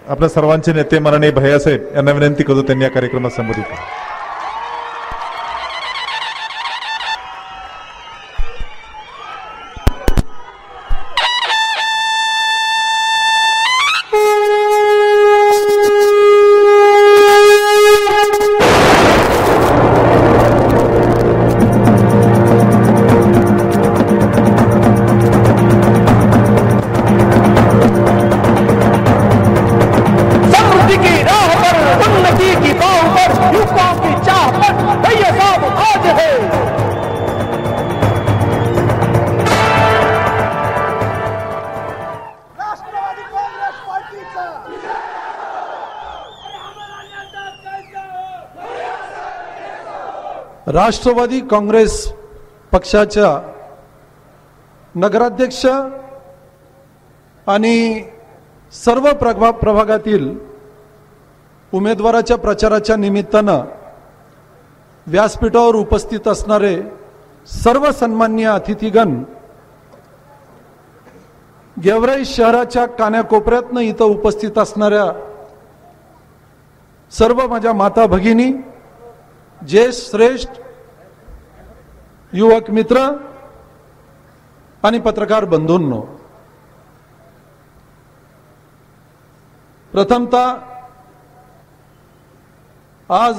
आपल्या सर्वांचे नेते माननीय भैयासाहेब यांना विनंती करतो त्यांनी या कार्यक्रमात संबोधित करावे. राष्ट्रवादी काँग्रेस पक्षाच्या नगराध्यक्ष आणि सर्व प्रभागातील उमेदवाराच्या प्रचाराच्या निमित्तानं व्यासपीठावर उपस्थित असणारे सर्व सन्माननीय अतिथीगण, गेवराई शहराच्या कानाकोपऱ्यातनं इथं उपस्थित असणाऱ्या सर्व माझ्या माता भगिनी, ज्येष्ठ श्रेष्ठ युवक मित्र आणि पत्रकार बंधूंनो, प्रथमतः आज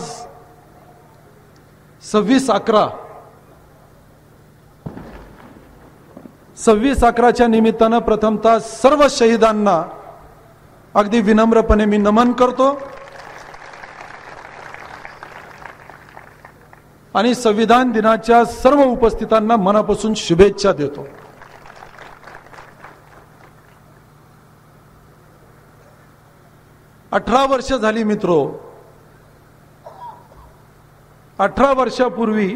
26/11च्या निमित्तानं प्रथमतः सर्व शहीदांना अगदी विनम्रपणे मी नमन करतो आणि संविधान दिनाच्या सर्व उपस्थितांना मनापासून शुभेच्छा देतो. अठरा वर्ष झाली मित्रो. 18 वर्षापूर्वी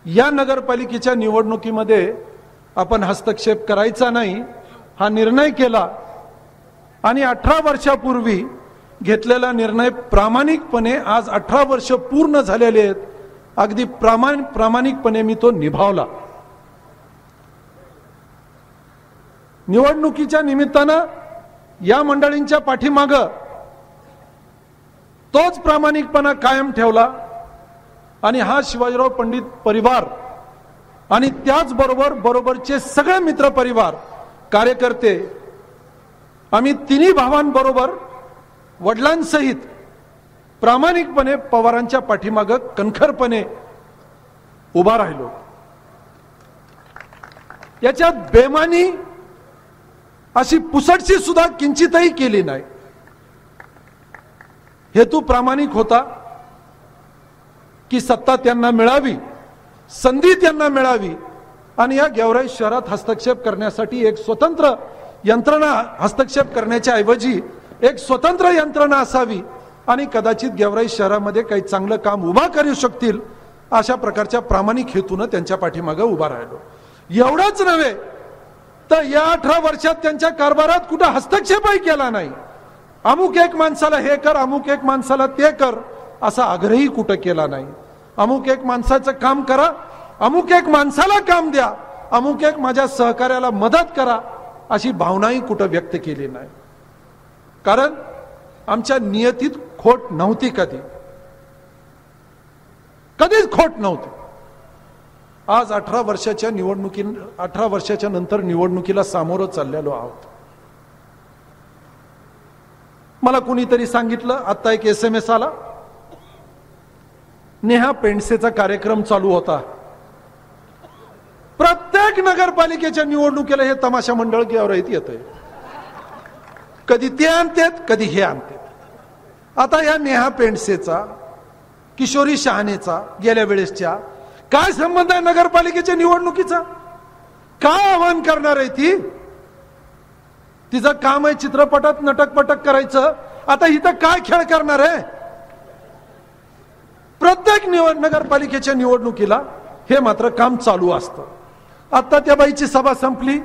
या नगरपालिकेच्या निवडणुकीमध्ये आपण हस्तक्षेप करायचा नाही हा निर्णय केला आणि 18 वर्षापूर्वी घेतलेला निर्णय प्रामाणिकपणे आज 18 वर्ष पूर्ण झालेले आहेत, अगदी प्रामाणिकपणे मी तो निभावला. निवडणुकीच्या निमित्तानं या मंडळींच्या पाठीमागं तोच प्रामाणिकपणा कायम ठेवला आणि हा शिवाजीराव पंडित परिवार आणि बरोबरचे सगळे मित्र परिवार, कार्यकर्ते, आम्ही तिन्ही भावांबरोबर वडिलांसहित प्रामाणिकपणे पवारांच्या पाठीमागं कणखरपणे उभा राहिलो. याच्यात बेमानी अशी पुसटशी सुद्धा किंचितही केली नाही. हेतू प्रामाणिक होता की सत्ता त्यांना मिळावी, संधी त्यांना मिळावी आणि या गेवराई शहरात हस्तक्षेप करण्यासाठी एक स्वतंत्र यंत्रणा, हस्तक्षेप करण्याच्या ऐवजी एक स्वतंत्र यंत्रणा असावी आणि कदाचित गेवराई शहरामध्ये काही चांगलं काम उभा करू शकतील अशा प्रकारच्या प्रामाणिक हेतून त्यांच्या पाठीमागे उभा राहिलो. एवढंच नव्हे तर या 18 वर्षात त्यांच्या कारभारात कुठं हस्तक्षेपही केला नाही. अमुक एक माणसाला हे कर, अमुक एक माणसाला ते कर असा आग्रही कुठं केला नाही. अमुक एक माणसाचं काम करा, अमुक एक माणसाला काम द्या, अमुक एक माझ्या सहकार्याला मदत करा अशी भावनाही कुठं व्यक्त केली नाही. कारण आमच्या नियतीत खोट नव्हती, कधीच खोट नव्हती. आज 18 वर्षाच्या नंतर निवडणुकीला सामोरं चाललेलो आहोत. मला कुणीतरी सांगितलं, आता एक SMS आला, नेहा पेंडसेचा कार्यक्रम चालू होता. प्रत्येक नगरपालिकेच्या निवडणुकीला हे तमाशा मंडळ गेवराईत येतंय. कधी ते आणतात, कधी हे आणतात. आता या नेहा पेंडसेचा, किशोरी शहाणेचा गेल्या वेळेसच्या काय संबंध आहे नगरपालिकेच्या निवडणुकीचा? काय आव्हान करणार आहे ती? तिचं काम आहे चित्रपटात नटकपटक करायचं. आता इथं काय खेळ करणार आहे? प्रत्येक नगरपालिकेच्या निवडणुकीला हे मात्र काम चालू असतं. आता त्या बाईची सभा संपली,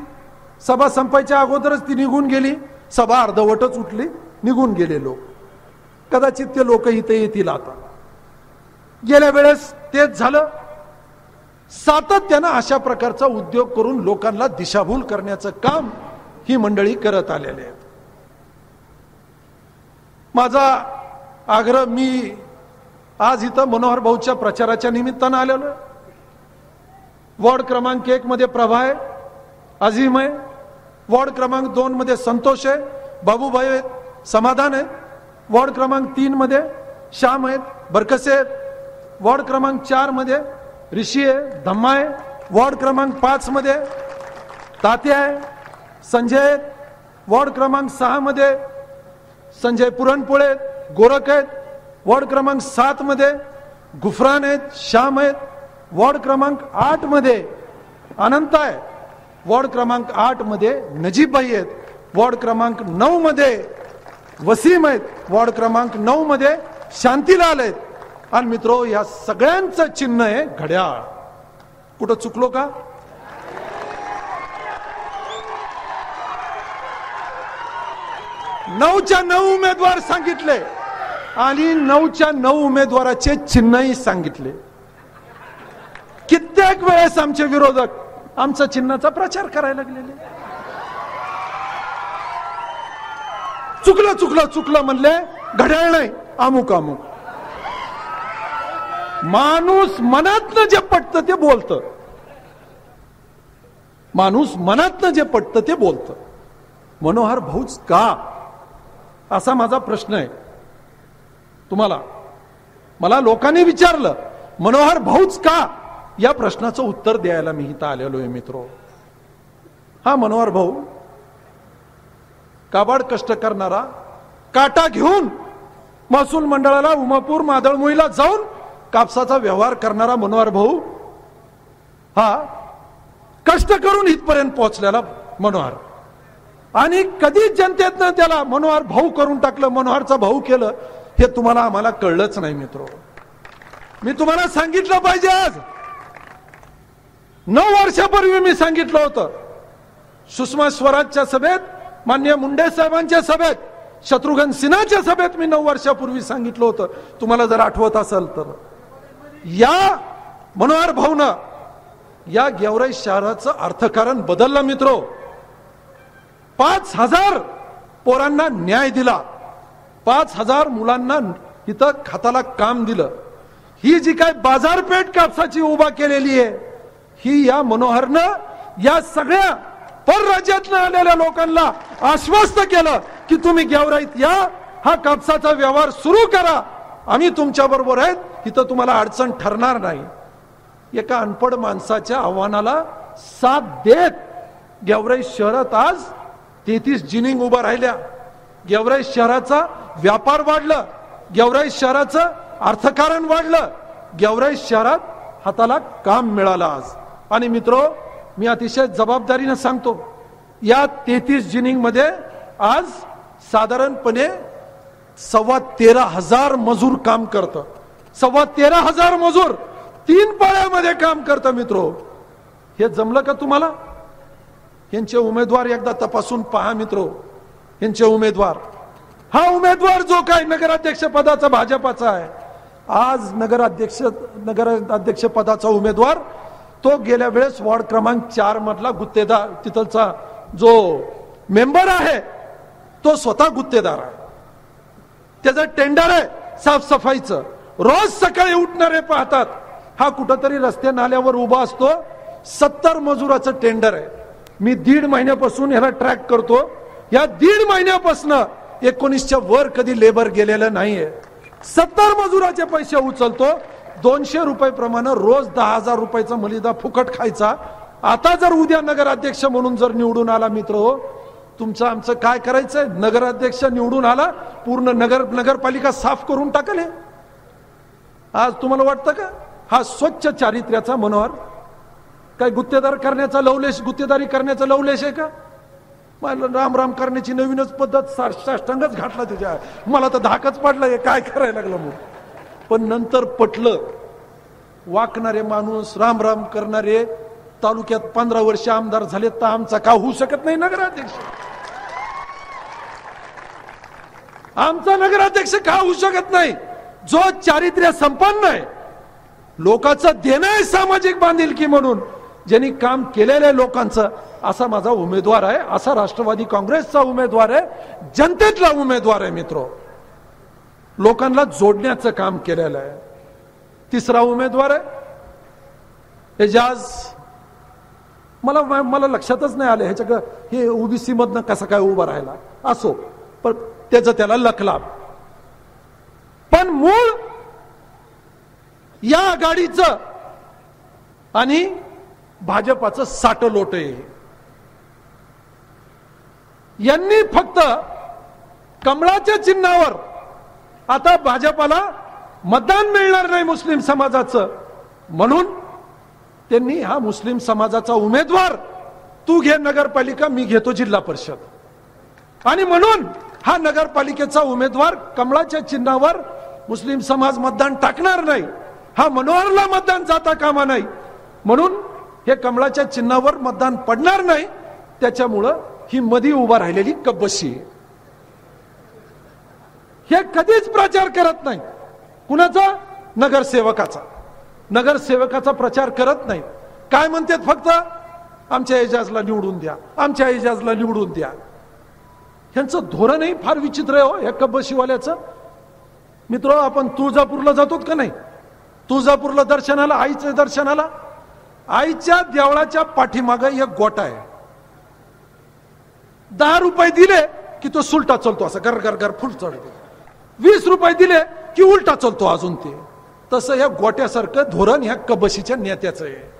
सभा संपायच्या अगोदरच ती निघून गेली, सभा अर्धवटच उठली, निघून गेले लोक. कदाचित ते लोक इथे येतील. आता गेल्या वेळेस तेच झालं. सातत्यानं अशा प्रकारचा उद्योग करून लोकांना दिशाभूल करण्याचं काम ही मंडळी करत आलेले आहेत. माझा आग्रह, मी आज इथं मनोहर भाऊच्या प्रचाराच्या निमित्तानं आलेलो आहे. वॉर्ड क्रमांक 1 मध्ये प्रभा आहे, अजीम आहे. वॉर्ड क्रमांक 2 मध्ये संतोष आहे, बाबूभाई आहेत, समाधान आहे. वॉर्ड क्रमांक 3 मध्ये श्याम आहेत, बरकसे आहेत. वॉर्ड क्रमांक 4 मध्ये ऋषी आहे, धम्मा आहे. वॉर्ड क्रमांक 5 मध्ये तात्या आहे, संजय आहेत. वॉर्ड क्रमांक 6 मध्ये संजय पुरणपोळे आहेत, गोरख आहेत. वॉर्ड क्रमांक 7 मध्ये गुफरान आहेत, श्याम आहेत. वॉर्ड क्रमांक 8 मध्ये अनंत आहे. वॉर्ड क्रमांक 8 मध्ये नजीबभाई आहेत. वॉर्ड क्रमांक 9 मध्ये वसीम आहेत. वॉर्ड क्रमांक 9 मध्ये शांतीलाल आहेत. आणि मित्रो, या सगळ्यांचं चिन्ह आहे घड्याळ. कुठं चुकलो का? नऊच्या 9 उमेदवार सांगितले आणि 9च्या 9 उमेदवाराचे चिन्हही सांगितले. कित्येक वेळेस आमचे विरोधक आमच्या चिन्हाचा प्रचार करायला लागलेले. चुकलं चुकलं चुकलं म्हणले, घड्याळ नाही, अमुक अमुक. माणूस मनातनं जे पटतं ते बोलतं. माणूस मनातनं जे पटतं ते बोलतं. मनोहर भाऊच का, असा माझा प्रश्न आहे तुम्हाला. मला लोकांनी विचारलं, मनोहर भाऊच का, या प्रश्नाचं उत्तर द्यायला मी इथं आलेलो आहे मित्रो. हा मनोहर भाऊ काबाड कष्ट करणारा, काटा घेऊन महसूल मंडळाला उमापूर मादळमोईला जाऊन कापसाचा व्यवहार करणारा मनोहर भाऊ, हा कष्ट करून इथपर्यंत पोहोचलेला मनोहर. आणि कधी जनतेतनं त्याला मनोहर भाऊ करून टाकलं, मनोहरचा भाऊ केलं, हे तुम्हाला आम्हाला कळलंच नाही मित्रो. मी तुम्हाला सांगितलं पाहिजे. आज 9 वर्षापूर्वी मी सांगितलं होतं, सुषमा स्वराजच्या सभेत, माननीय मुंडे साहेबांच्या सभेत, शत्रुघ्न सिन्हाच्या सभेत मी 9 वर्षापूर्वी सांगितलं होतं. तुम्हाला जर आठवत असेल तर, या मनोहर भाऊनं या गेवराई शहराचं अर्थकारण बदललं मित्रो. 5,000 पोरांना न्याय दिला, 5,000 मुलांना इथं खाताला काम दिलं. ही जी काय बाजारपेठ कापसाची उभा केलेली आहे, ही या मनोहरनं या सगळ्या परराज्यातनं आलेल्या लोकांना आश्वस्त केलं की तुम्ही गेवराईत या, हा कापसाचा व्यवहार सुरू करा, आम्ही तुमच्या बरोबर आहेत, इथं तुम्हाला अडचण ठरणार नाही. एका अनपढ माणसाच्या आव्हानाला साथ देत गेवराई शहरात आज 33 जिनिंग उभा राहिल्या. गेवराई शहराचा व्यापार वाढलं, गेवराई शहराचं अर्थकारण वाढलं, गेवराई शहरात हाताला काम मिळालं आज. आणि मित्रो, मी अतिशय जबाबदारीने सांगतो, या 33 जिनिंग मध्ये आज साधारणपणे 13,500 मजूर काम करतं. 13,500 मजूर 3 पाळ्यामध्ये काम करतं मित्रो. हे जमलं का तुम्हाला? यांचे उमेदवार एकदा तपासून पहा मित्रो. यांचे उमेदवार, हा उमेदवार जो काय नगराध्यक्ष पदाचा भाजपाचा आहे, आज नगराध्यक्ष पदाचा उमेदवार तो गेल्या वेळेस वॉर्ड क्रमांक 4 मधला गुत्तेदार, तिथलचा जो मेंबर आहे तो स्वतः गुत्तेदार आहे. त्याचं टेंडर आहे साफसफाईचं. रोज सकाळी उठणारे पाहतात, हा कुठंतरी रस्ते नाल्यावर उभा असतो. 70 मजुराचं टेंडर आहे. मी 1.5 महिन्यापासून ह्याला ट्रॅक करतो. या 1.5 महिन्यापासून 19च्या वर कधी लेबर गेलेलं नाहीये. 70 मजुराचे पैसे उचलतो. 200 रुपये प्रमाणे रोज 10,000 रुपयाचा मलिदा फुकट खायचा. आता जर उद्या नगराध्यक्ष म्हणून जर निवडून आला मित्र, तुमचं आमचं काय करायचंय? नगराध्यक्ष निवडून आला, पूर्ण नगरपालिका साफ करून टाकले. आज तुम्हाला वाटतं का हा स्वच्छ चारित्र्याचा मनोहर काय गुत्तेदार करण्याचा लवलेश, गुत्तेदारी करण्याचा लवलेश आहे का? मला राम राम करण्याची नवीनच पद्धत, साष्टांगच घातला तुझ्या. मला तर धाकच पडलं, काय करायला लागलं मग. पण नंतर पटलं. वाकणारे माणूस, राम राम करणारे तालुक्यात 15 वर्ष आमदार झाले, तर आमचा का होऊ शकत नाही नगराध्यक्ष? आमचा नगराध्यक्ष का होऊ शकत नाही? जो चारित्र्य संपन्न आहे, लोकांचं देणं आहे सामाजिक बांधिलकी म्हणून, ज्यांनी काम केलेल्या लोकांचं, असा माझा उमेदवार आहे. असा राष्ट्रवादी काँग्रेसचा उमेदवार आहे, जनतेतला उमेदवार आहे मित्रो. लोकांना जोडण्याचं काम केलेलं आहे. तिसरा उमेदवार आहे एजाज. मला लक्षातच नाही आलं ह्याच्या हे ओबीसी मधनं कसा काय उभा राहिला. असो, पण त्याचं त्याला लखलाभ. पण मूळ या आघाडीचं आणि भाजपाचं साटलोट आहे. यांनी फक्त कमळाच्या चिन्हावर आता भाजपाला मतदान मिळणार नाही मुस्लिम समाजाचं, म्हणून त्यांनी हा मुस्लिम समाजाचा उमेदवार तू घे नगरपालिका, मी घेतो जिल्हा परिषद, आणि म्हणून हा नगरपालिकेचा उमेदवार कमळाच्या चिन्हावर मुस्लिम समाज मतदान टाकणार नाही. हा मनोहरला मतदान जाता कामा नाही, म्हणून हे कमळाच्या चिन्हावर मतदान पडणार नाही. त्याच्यामुळं ही मधी उभा राहिलेली कब्बशी आहे. हे कधीच प्रचार करत नाही. कुणाचा? नगरसेवकाचा. नगरसेवकाचा प्रचार करत नाही. काय म्हणतात? फक्त आमच्या एजाजला निवडून द्या, आमच्या एजाजला निवडून द्या. ह्यांचं धोरणही फार विचित्र आहे हो या कब्बशीवाल्याचं. मित्र, आपण तुळजापूरला जातो का नाही? तुळजापूरला दर्शनाला, आईच्या दर्शनाला, आईच्या देवळाच्या पाठीमागे एक गोटा आहे. 10 रुपये दिले की तो सुलटा चलतो, असं गर गर गर फुल चढतो. 20 रुपये दिले की उलटा चलतो अजून ते. तसं या गोट्यासारखं धोरण ह्या कब्बशीच्या नेत्याचं आहे.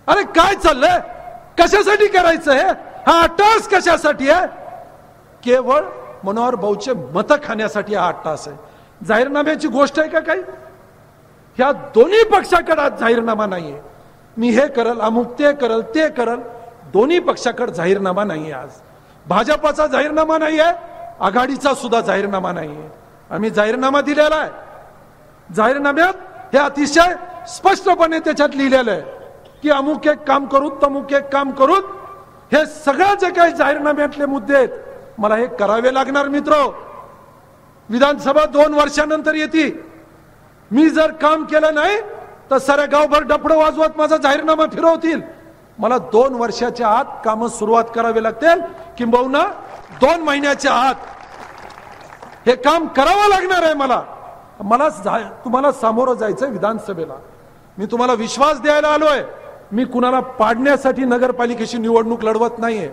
अरे काय चाललंय? कशासाठी करायचं आहे हा अट्टास? कशासाठी आहे? केवळ मनोहर भाऊचे मत खाण्यासाठी हा अट्टास आहे. जाहीरनाम्याची गोष्ट आहे का काही? ह्या दोन्ही पक्षाकडे जाहीरनामा नाहीये. मी हे करल, अमुक ते करल, ते करल. दोन्ही पक्षाकडे जाहीरनामा नाहीये. आज भाजपाचा जाहीरनामा नाहीये, आघाडीचा सुद्धा जाहीरनामा नाहीये. आम्ही जाहीरनामा दिलेला आहे. जाहीरनाम्यात हे अतिशय स्पष्टपणे त्याच्यात लिहिलेलं आहे की अमुक एक काम करू, तमुक एक काम करू. हे सगळं जे काही जाहीरनाम्यातले मुद्दे आहेत, मला हे करावे लागणार. मित्र, विधानसभा 2 वर्षानंतर येते. मी जर काम केलं नाही तर साऱ्या गावभर डपडं वाजवत माझा जाहीरनामा फिरवतील. मला 2 वर्षाच्या आत कामं सुरुवात करावी लागतील, किंबहुना 2 महिन्याच्या आत हे काम करावं लागणार आहे. मला तुम्हाला सामोरं जायचंय विधानसभेला. मी तुम्हाला विश्वास द्यायला आलोय. मी कुणाला पाडण्यासाठी नगरपालिकेची निवडणूक लढवत नाहीये.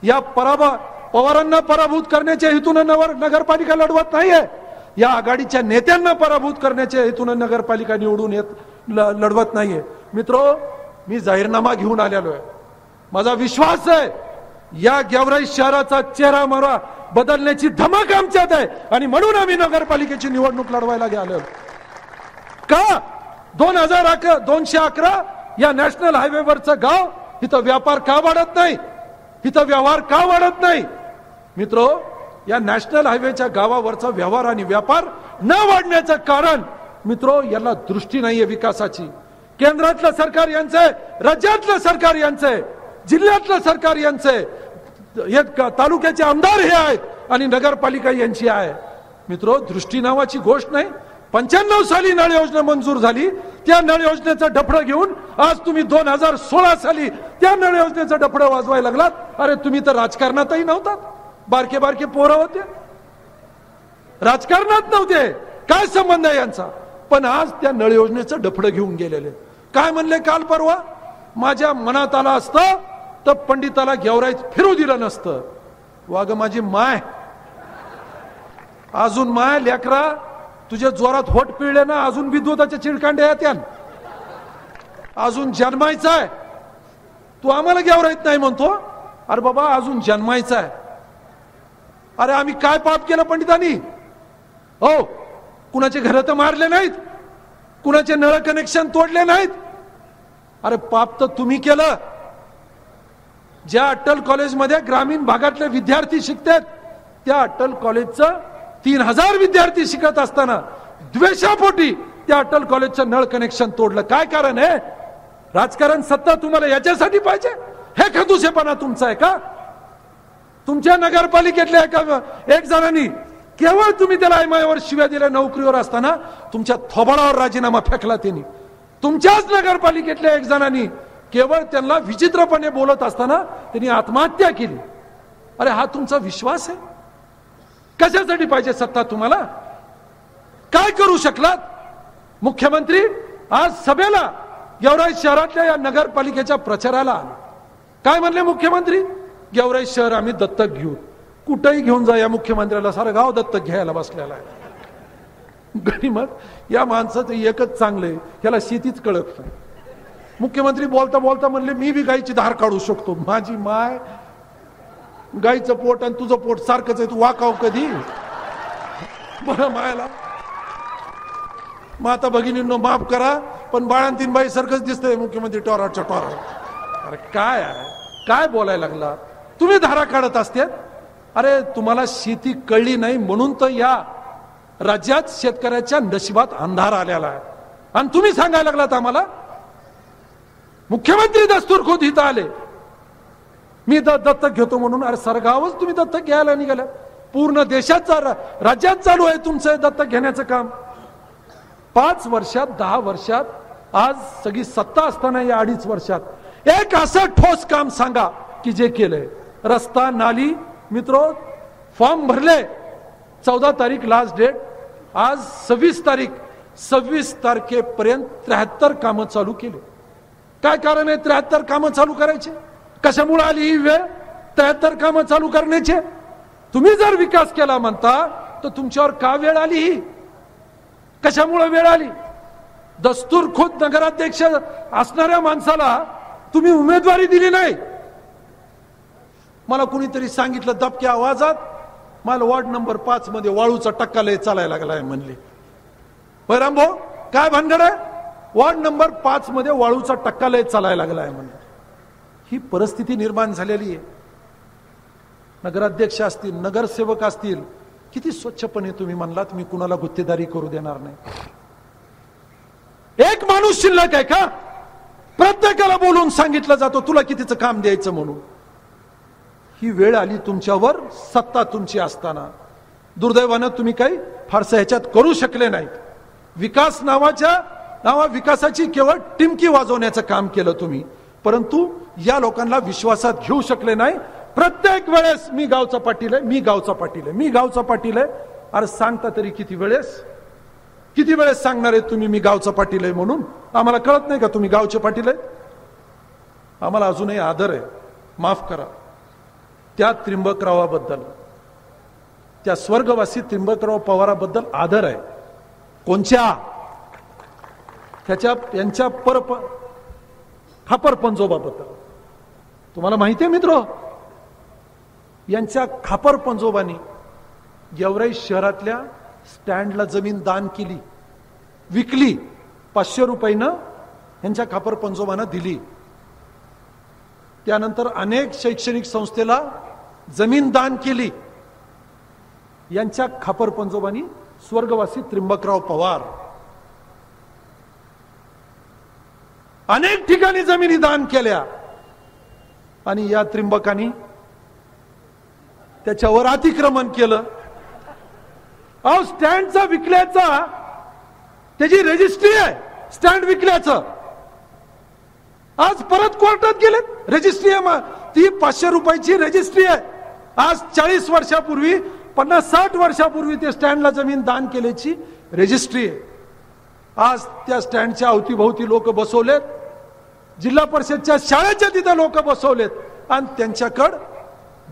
या पवारांना पराभूत करण्याच्या हेतून नगरपालिका लढवत नाहीये. या आघाडीच्या नेत्यांना पराभूत करण्याच्या हेतून नगरपालिका निवडून लढवत नाहीये. मित्रो, मी जाहीरनामा घेऊन आलेलो आहे. माझा विश्वास आहे या गेवराई शहराचा चेहरा मारा बदलण्याची धमक आमच्यात आहे, आणि म्हणून आम्ही नगरपालिकेची निवडणूक लढवायला गेलो. का? 211 या नॅशनल हायवेवरचं गाव, इथं व्यापार का वाढत नाही? इथं व्यवहार का वाढत नाही? मित्रो, या नॅशनल हायवेच्या गावावरचा व्यवहार आणि व्यापार न वाढण्याचं कारण मित्रो, याला दृष्टी नाहीये विकासाची. केंद्रातलं सरकार यांचंय, राज्यातलं सरकार यांचंय, जिल्ह्यातलं सरकार यांचंय, तालुक्याचे आमदार हे आहेत आणि नगरपालिका यांची आहे. मित्रो, दृष्टी नावाची गोष्ट नाही. 95 साली नळ योजना मंजूर झाली. त्या नळ योजनेचं डफडं घेऊन आज तुम्ही 2016 साली त्या नळ योजनेचं डफडं वाजवायला लागलात. अरे तुम्ही तर राजकारणातही नव्हतात. बारके बारके पोरं होते, राजकारणात नव्हते. काय संबंध आहे यांचा? पण आज त्या नळ योजनेचं डफडं घेऊन गेलेले. काय म्हणले काल परवा? माझ्या मनात आलं असतं तर पंडिताला गेवराईत फिरू दिलं नसतं. वाग माझी माय, अजून माय लेकरा तुझ्या जोरात होट पिळले ना, अजून बी दुधाच्या चिळकांड्या येत्यान, अजून जन्मायचा आहे. तू आम्हाला गेवराईत नाही म्हणतो? अरे बाबा, अजून जन्मायचा आहे. अरे आम्ही काय पाप केलं पंडितांनी? हो, कुणाचे घर तर मारले नाहीत, कुणाचे नळ कनेक्शन तोडले नाहीत. अरे पाप तर तुम्ही केलं. ज्या अट्टल कॉलेजमध्ये ग्रामीण भागातले विद्यार्थी शिकतात, त्या अट्टल कॉलेजचं 3000 विद्यार्थी शिकत असताना द्वेषापोटी त्या अट्टल कॉलेजचं नळ कनेक्शन तोडलं. काय कारण आहे? राजकारण, सत्ता तुम्हाला याच्यासाठी पाहिजे? हे खदुसेपणा तुमचा आहे का? तुमच्या नगरपालिकेतल्या एक जणांनी केवळ तुम्ही त्याला एमआयवर शिव्या दिल्या नोकरीवर असताना तुमच्या थोबाडावर राजीनामा फेकला. त्यांनी तुमच्याच नगरपालिकेतल्या एक जणांनी केवळ त्यांना विचित्रपणे बोलत असताना त्यांनी आत्महत्या केली. अरे हा तुमचा विश्वास आहे? कशासाठी पाहिजे सत्ता तुम्हाला? काय करू शकलात? मुख्यमंत्री आज सभेला गेवराई शहरातल्या या नगरपालिकेच्या प्रचाराला आले. काय म्हणले मुख्यमंत्री? गेवराई शहर आम्ही दत्तक घेऊ. कुठेही घेऊन जा, या मुख्यमंत्र्याला सारं गाव दत्तक घ्यायला बसलेला आहे. गणिमत या माणसाचं एकच चांगलंय, याला शेतीच कळत नाही. मुख्यमंत्री बोलता बोलता म्हणले मी बी गायची धार काढू शकतो. माझी माय, गायचं पोट आणि तुझं पोट सारखंच आहे, तू वाकाव कधी? बरं मायाला माता भगिनींनो माफ करा, पण बाळांतीनबाई सारखंच दिसतंय मुख्यमंत्री टोराच्या टोरा. अरे काय आहे, काय बोलायला लागला? तुम्ही धारा काढत असतात. अरे तुम्हाला शेती कळली नाही म्हणून तर या राज्यात शेतकऱ्याच्या नशिबात अंधार आलेला आहे. आणि तुम्ही सांगायला लागलात आम्हाला. मुख्यमंत्री दस्तूरखुद इथं आले, मी दत्तक घेतो म्हणून. अरे सरगावच तुम्ही दत्तक घ्यायला निघाल्या. पूर्ण देशात राज्यात चालू आहे तुमचं दत्तक घेण्याचं काम. 5 वर्षात 10 वर्षात, आज सगळी सत्ता असताना या 2.5 वर्षात एक असं ठोस काम सांगा की जे केलंय. रस्ता, नाली, मित्रो फॉर्म भरले. 14 तारीख लास्ट डेट, आज 26 तारीख. 26 तारखेपर्यंत 73 कामं चालू केले. काय कारण आहे 73 कामं चालू करायचे? कशामुळे आली ही वेळ 73 कामं चालू करण्याचे? तुम्ही जर विकास केला म्हणता तर तुमच्यावर का वेळ आली ही? कशामुळे वेळ आली? दस्तूरखुद नगराध्यक्ष असणाऱ्या माणसाला तुम्ही उमेदवारी दिली नाही. मला कुणीतरी सांगितलं दबक्या आवाजात, मला वॉर्ड नंबर 5 मध्ये वाळूचा टक्का लय चालायला लागलाय म्हणले. बरं भाऊ काय भानगड आहे? वॉर्ड नंबर 5 मध्ये वाळूचा टक्का लय चालायला लागलाय म्हणले. ही परिस्थिती निर्माण झालेली आहे. नगराध्यक्ष असतील, नगरसेवक असतील, किती स्वच्छपणे तुम्ही म्हणलात मी कुणाला गुत्तेदारी करू देणार नाही. एक माणूस शिल्लक आहे का? प्रत्येकाला बोलून सांगितलं जातो तुला कितीचं काम द्यायचं म्हणून. ही वेळ आली तुमच्यावर सत्ता तुमची असताना. दुर्दैवानं तुम्ही काही फारसं ह्याच्यात करू शकले नाहीत. विकास विकासाची केवळ टिमकी वाजवण्याचं काम केलं तुम्ही, परंतु या लोकांना विश्वासात घेऊ शकले नाही. प्रत्येक वेळेस मी गावचा पाटील आहे, मी गावचा पाटील आहे, मी गावचा पाटील आहे. अरे सांगता तरी किती वेळेस सांगणार आहे तुम्ही मी गावचा पाटील आहे म्हणून? आम्हाला कळत नाही का तुम्ही गावचे पाटील आहे? आम्हाला अजूनही आदर आहे, माफ करा. त्या त्रिंबकरावाबद्दल, त्या स्वर्गवासी त्रिंबकराव पवाराबद्दल आदर आहे. कोणच्या? यांच्या खापर पंजोबाबद्दल. तुम्हाला माहिती आहे मित्र, यांच्या खापर पंजोबानी गेवराई शहरातल्या स्टँडला जमीन दान केली, विकली. 500 रुपयानं यांच्या खापर पंजोबानं दिली. त्यानंतर अनेक शैक्षणिक संस्थेला जमीन दान केली. यांच्या खापर पंजोबानी स्वर्गवासी त्रिंबकराव पवार अनेक ठिकाणी जमिनी दान केल्या. आणि या त्रिंबकानी त्याच्यावर अतिक्रमण केलं. अहो स्टँडचा विकल्याचा त्याची रजिस्ट्री आहे. स्टँड विकल्याचं आज परत कोर्टात गेलेत. रजिस्ट्री आहे ती 500 रुपयाची रजिस्ट्री आहे. आज 40 वर्षापूर्वी 50-60 वर्षापूर्वी ते स्टँडला जमीन दान केल्याची रजिस्ट्री आहे. आज त्या स्टँडच्या अवतीभोवती लोक बसवलेत. जिल्हा परिषदच्या शाळेच्या तिथे लोक बसवलेत आणि त्यांच्याकडं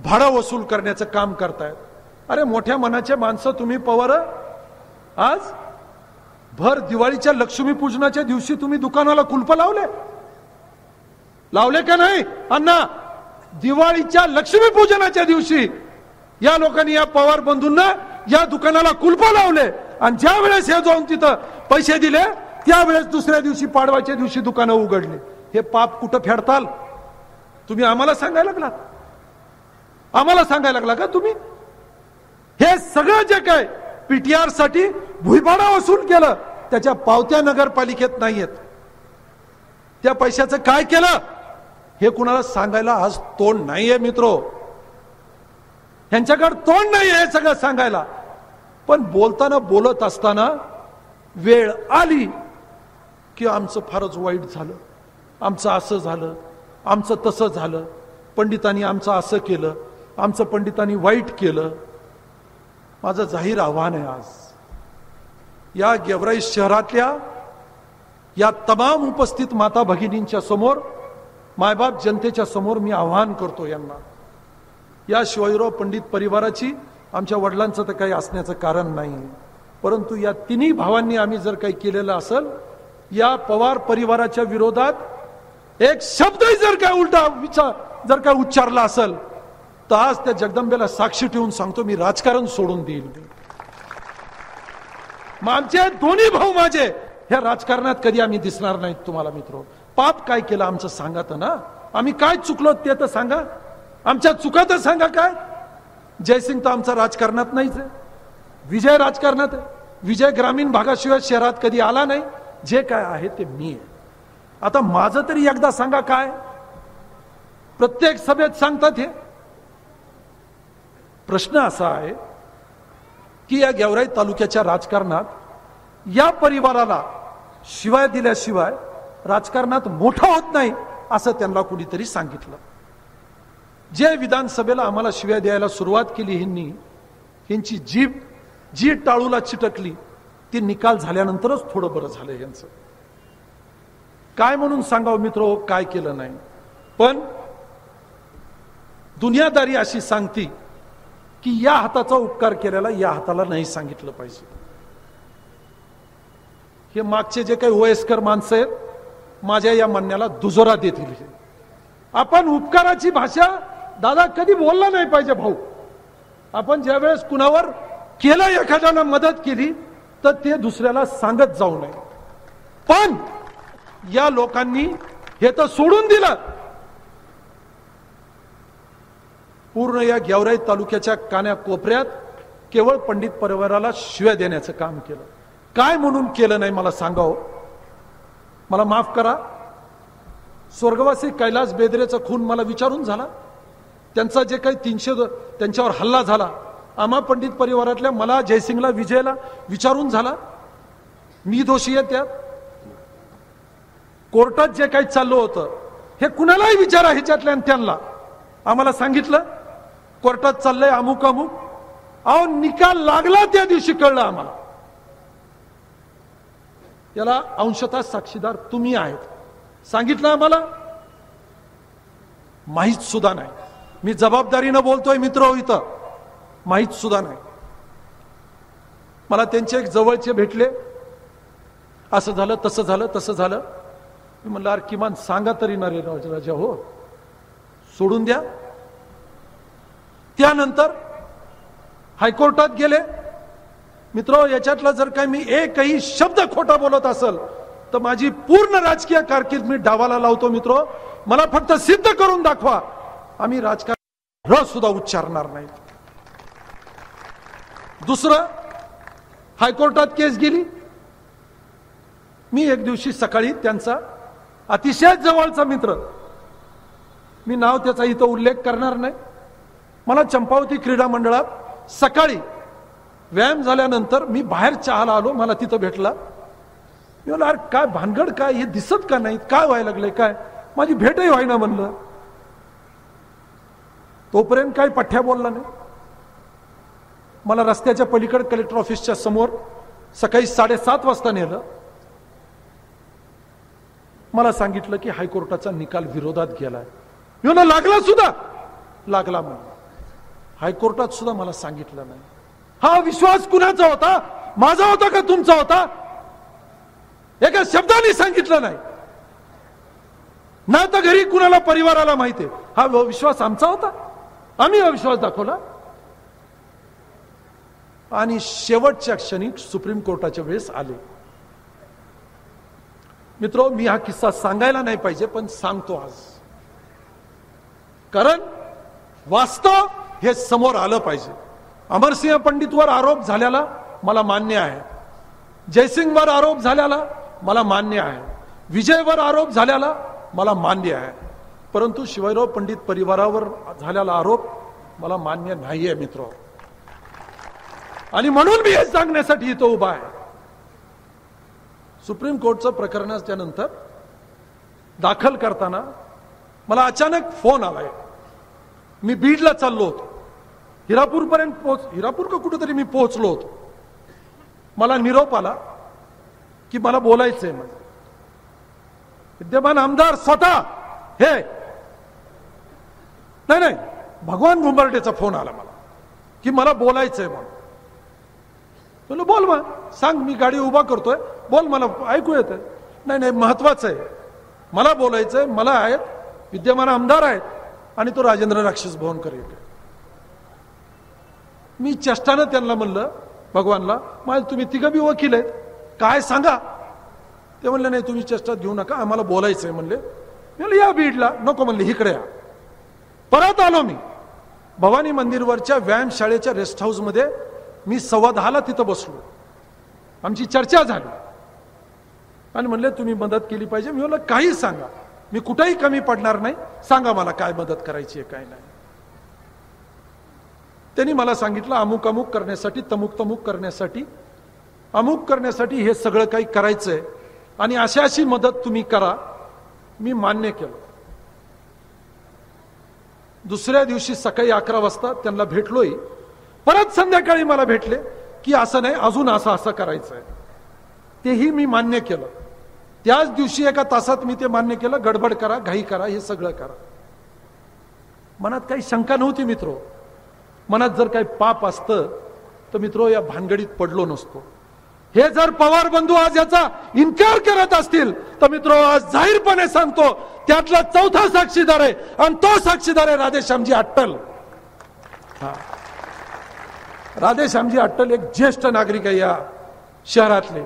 भाडं वसूल करण्याचं काम करतायत. अरे मोठ्या मनाचे माणसं तुम्ही पवार. आज भर दिवाळीच्या लक्ष्मीपूजनाच्या दिवशी तुम्ही दुकानाला कुलप लावले का नाही अण्णा? दिवाळीच्या लक्ष्मीपूजनाच्या दिवशी या लोकांनी, या पवार बंधूंना या दुकानाला कुलप लावले. आणि ज्या वेळेस हे जाऊन तिथं पैसे दिले त्यावेळेस दुसऱ्या दिवशी पाडवाच्या दिवशी दुकानं उघडली. हे पाप कुठं फेडताल तुम्ही? आम्हाला सांगायला लागला? आम्हाला सांगायला लागला का तुम्ही? हे सगळं जे काय पीटीआर साठी भुईभाडा वसूल केलं त्याच्या पावत्या नगरपालिकेत नाहीयेत. त्या पैशाचं काय केलं हे कुणाला सांगायला आज तोंड नाहीये मित्रो. यांच्याकडे तोंड नाहीये हे सगळं सांगायला. पण बोलत असताना वेळ आली की आमचं फारच वाईट झालं, आमचं असं झालं, आमचं तसं झालं, पंडितांनी आमचं असं केलं, आमचं पंडितांनी वाईट केलं. माझं जाहीर आव्हान आहे आज या गेवराई शहरातल्या या तमाम उपस्थित माता भगिनींच्या समोर, मायबाप जनतेच्या समोर मी आव्हान करतो यांना. या शिवाजीराव पंडित परिवाराची आमच्या वडिलांचं तर काही असण्याचं कारण नाही, परंतु या तिन्ही भावांनी आम्ही जर काही केलेलं असेल, या पवार परिवाराच्या विरोधात एक शब्दही जर काय उलटा विचार जर काय उच्चारला असेल, तर आज त्या जगदंबेला साक्षी ठेवून सांगतो मी राजकारण सोडून देईल. आमचे दोन्ही भाऊ माझे ह्या राजकारणात कधी आम्ही दिसणार नाहीत तुम्हाला मित्रो. पाप काय केलं आमचं सांगा तर ना, आम्ही काय चुकलो ते तर सांगा, आमच्या चुका तर सांगा. काय जयसिंग तर आमचा राजकारणात नाहीच आहे, विजय राजकारणात आहे. विजय ग्रामीण भागाशिवाय शहरात कधी आला नाही. जे काय आहे ते मी आहे. आता माझं तरी एकदा सांगा काय, प्रत्येक सभेत सांगतात हे. प्रश्न असा आहे की या गेवराई तालुक्याच्या राजकारणात या परिवाराला शिवाय दिल्याशिवाय राजकारणात मोठा होत नाही असं त्यांना कुणीतरी सांगितलं. जे विधानसभेला आम्हाला शिव्या द्यायला सुरुवात केली ह्यांची जीभ जी टाळूला चिटकली ती निकाल झाल्यानंतरच थोडं बरं झालं यांचं. काय म्हणून सांगावं मित्रो, काय केलं नाही. पण दुनियादारी अशी सांगती की या हाताचा उपकार केलेला या हाताला नाही सांगितलं पाहिजे. हे मागचे जे काही वयस्कर माणसं आहेत माझ्या या म्हणण्याला दुजोरा देतील. आपण उपकाराची भाषा दादा कधी बोलला नाही पाहिजे भाऊ. आपण ज्या वेळेस कुणावर केलं, एखाद्याला मदत केली तर ते दुसऱ्याला सांगत जाऊ नये. पण या लोकांनी हे तर सोडून दिलं. पूर्ण या गेवराई तालुक्याच्या कान्या कोपऱ्यात केवळ पंडित परिवाराला शिव्या देण्याचं काम केलं. काय म्हणून केलं नाही मला सांगावं. मला माफ करा, स्वर्गवासी कैलास बेदरेचा खून मला विचारून झाला. त्यांचा जे काही 300 त्यांच्यावर हल्ला झाला, आम्हा पंडित परिवारातल्या मला, जयसिंगला, विजयला विचारून झाला. मी दोषी आहे त्यात. कोर्टात जे काही चाललं होतं हे कुणालाही विचारा ह्याच्यातल्या त्यांना. आम्हाला सांगितलं कोर्टात चाललंय अमुक अमुक. अहो निकाल लागला त्या दिवशी कळलं आम्हाला. याला अंशतः साक्षीदार तुम्ही आहेत. सांगितलं आम्हाला माहीत सुद्धा नाही. मी जबाबदारीनं बोलतोय मित्र, इथं माहीत सुद्धा नाही. मला त्यांचे एक जवळचे भेटले, असं झालं तसं झालं तसं झालं. मी म्हणलं अरे किमान सांगा तरी ना रे राजा हो, सोडून द्या. त्यानंतर हायकोर्टात गेले. मित्र याच्यातला जर काही मी एकही शब्द खोटा बोलत असेल तर माझी पूर्ण राजकीय कारकीर्द मी डावाला लावतो मित्र. मला फक्त सिद्ध करून दाखवा, आम्ही राजकारण र सुद्धा उच्चारणार नाही. दुसरं, हायकोर्टात केस गेली. मी एक दिवशी सकाळी त्यांचा अतिशय जवळचा मित्र, मी नाव त्याचा इथं उल्लेख करणार नाही, मला चंपावती क्रीडा मंडळात सकाळी व्यायाम झाल्यानंतर मी बाहेर चहाला आलो. मला तिथं भेटला. मी म्हणलं अरे काय भानगड, काय हे दिसत का नाही, काय व्हायला लागलंय, काय माझी भेटही व्हायना म्हणलं. तोपर्यंत काही पठ्ठ्या बोलला नाही. मला रस्त्याच्या पलीकडे कलेक्टर ऑफिसच्या समोर सकाळी 7:30 वाजता नेलं. मला सांगितलं की हायकोर्टाचा निकाल विरोधात गेलाय. मी म्हणलं लागला सुद्धा, लागला म्हणून. हायकोर्टात सुद्धा मला सांगितलं नाही. हा विश्वास कुणाचा होता, माझा होता का तुमचा होता? एका शब्दाने सांगितलं नाही. ना तर घरी कुणाला परिवाराला माहिती आहे. हा विश्वास आमचा होता, आम्ही हा विश्वास दाखवला. आणि शेवटच्या क्षणी सुप्रीम कोर्टाच्या वेळेस आले. मित्रो मी हा किस्सा सांगायला नाही पाहिजे पण सांगतो आज, कारण वास्तव हे समोर आलं पाहिजे. अमरसिंह पंडितवर आरोप झाल्याला मला मान्य आहे, जयसिंगवर आरोप झाल्याला मला मान्य आहे, विजयवर आरोप झाल्याला मला मान्य आहे, परंतु शिवाजीराव पंडित परिवारावर झालेला आरोप मला मान्य नाहीये मित्र. आणि म्हणून मी हे सांगण्यासाठी इथं उभा आहे. सुप्रीम कोर्टचं प्रकरणाच्या नंतर दाखल करताना मला अचानक फोन आलाय. मी बीडला चाललो होतो, हिरापूर का कुठेतरी मी पोहोचलो होतो. मला निरोप आला की मला बोलायचंय. म्हणजे विद्यमान आमदार स्वतः हे नाही भगवान घुंबर्डेचा फोन आला मला की मला बोलायचंय म्हणून. बोल बोल मग सांग, मी गाडी उभा करतोय, बोल, मला ऐकू येतंय. नाही महत्वाचं आहे, मला बोलायचंय, मला आहेत, विद्यमान आमदार आहेत आणि तो राजेंद्र राक्षस भवनकर येतो. मी चेष्टानं त्यांना म्हणलं, भगवानला, मला तुम्ही तिघं बी वकील आहेत, काय सांगा. ते म्हणले नाही तुम्ही चेष्टात घेऊ नका, आम्हाला बोलायचंय म्हणले. मी म्हणलं या बीडला. नको म्हणले इकडे या. परत आलो मी भवानी मंदिरवरच्या व्यायामशाळेच्या रेस्ट हाऊस मध्ये. मी 10:15 तिथं बसलो, आमची चर्चा झाली आणि म्हणले तुम्ही मदत केली पाहिजे. मी म्हणलं काही सांगा, मी कुठेही कमी पडणार नाही, सांगा मला काय मदत करायची आहे काय नाही. त्यांनी मला सांगितलं अमुक अमुक करण्यासाठी, तमुक तमुक करण्यासाठी, अमुक करण्यासाठी हे सगळं काही करायचंय आणि अशी मदत तुम्ही करा. मी मान्य केलं. दुसऱ्या दिवशी सकाळी 11 वाजता त्यांना भेटलोय. परत संध्याकाळी मला भेटले की असं नाही, अजून असं करायचंय. तेही मी मान्य केलं. त्याच दिवशी 1 तासात मी ते मान्य केलं. गडबड करा, घाई करा, हे सगळं करा. मनात काही शंका नव्हती मित्रो. मनात जर काही पाप असतं तर मित्रो या भानगडीत पडलो नसतो. हे जर पवार बंधू आज याचा इन्कार करत असतील तर मित्रो आज जाहीरपणे सांगतो त्यातला 4था साक्षीदार आहे आणि तो साक्षीदार आहे राधेश्यामजी अट्टल. राधेश्यामजी अट्टल एक ज्येष्ठ नागरिक आहे या शहरातले,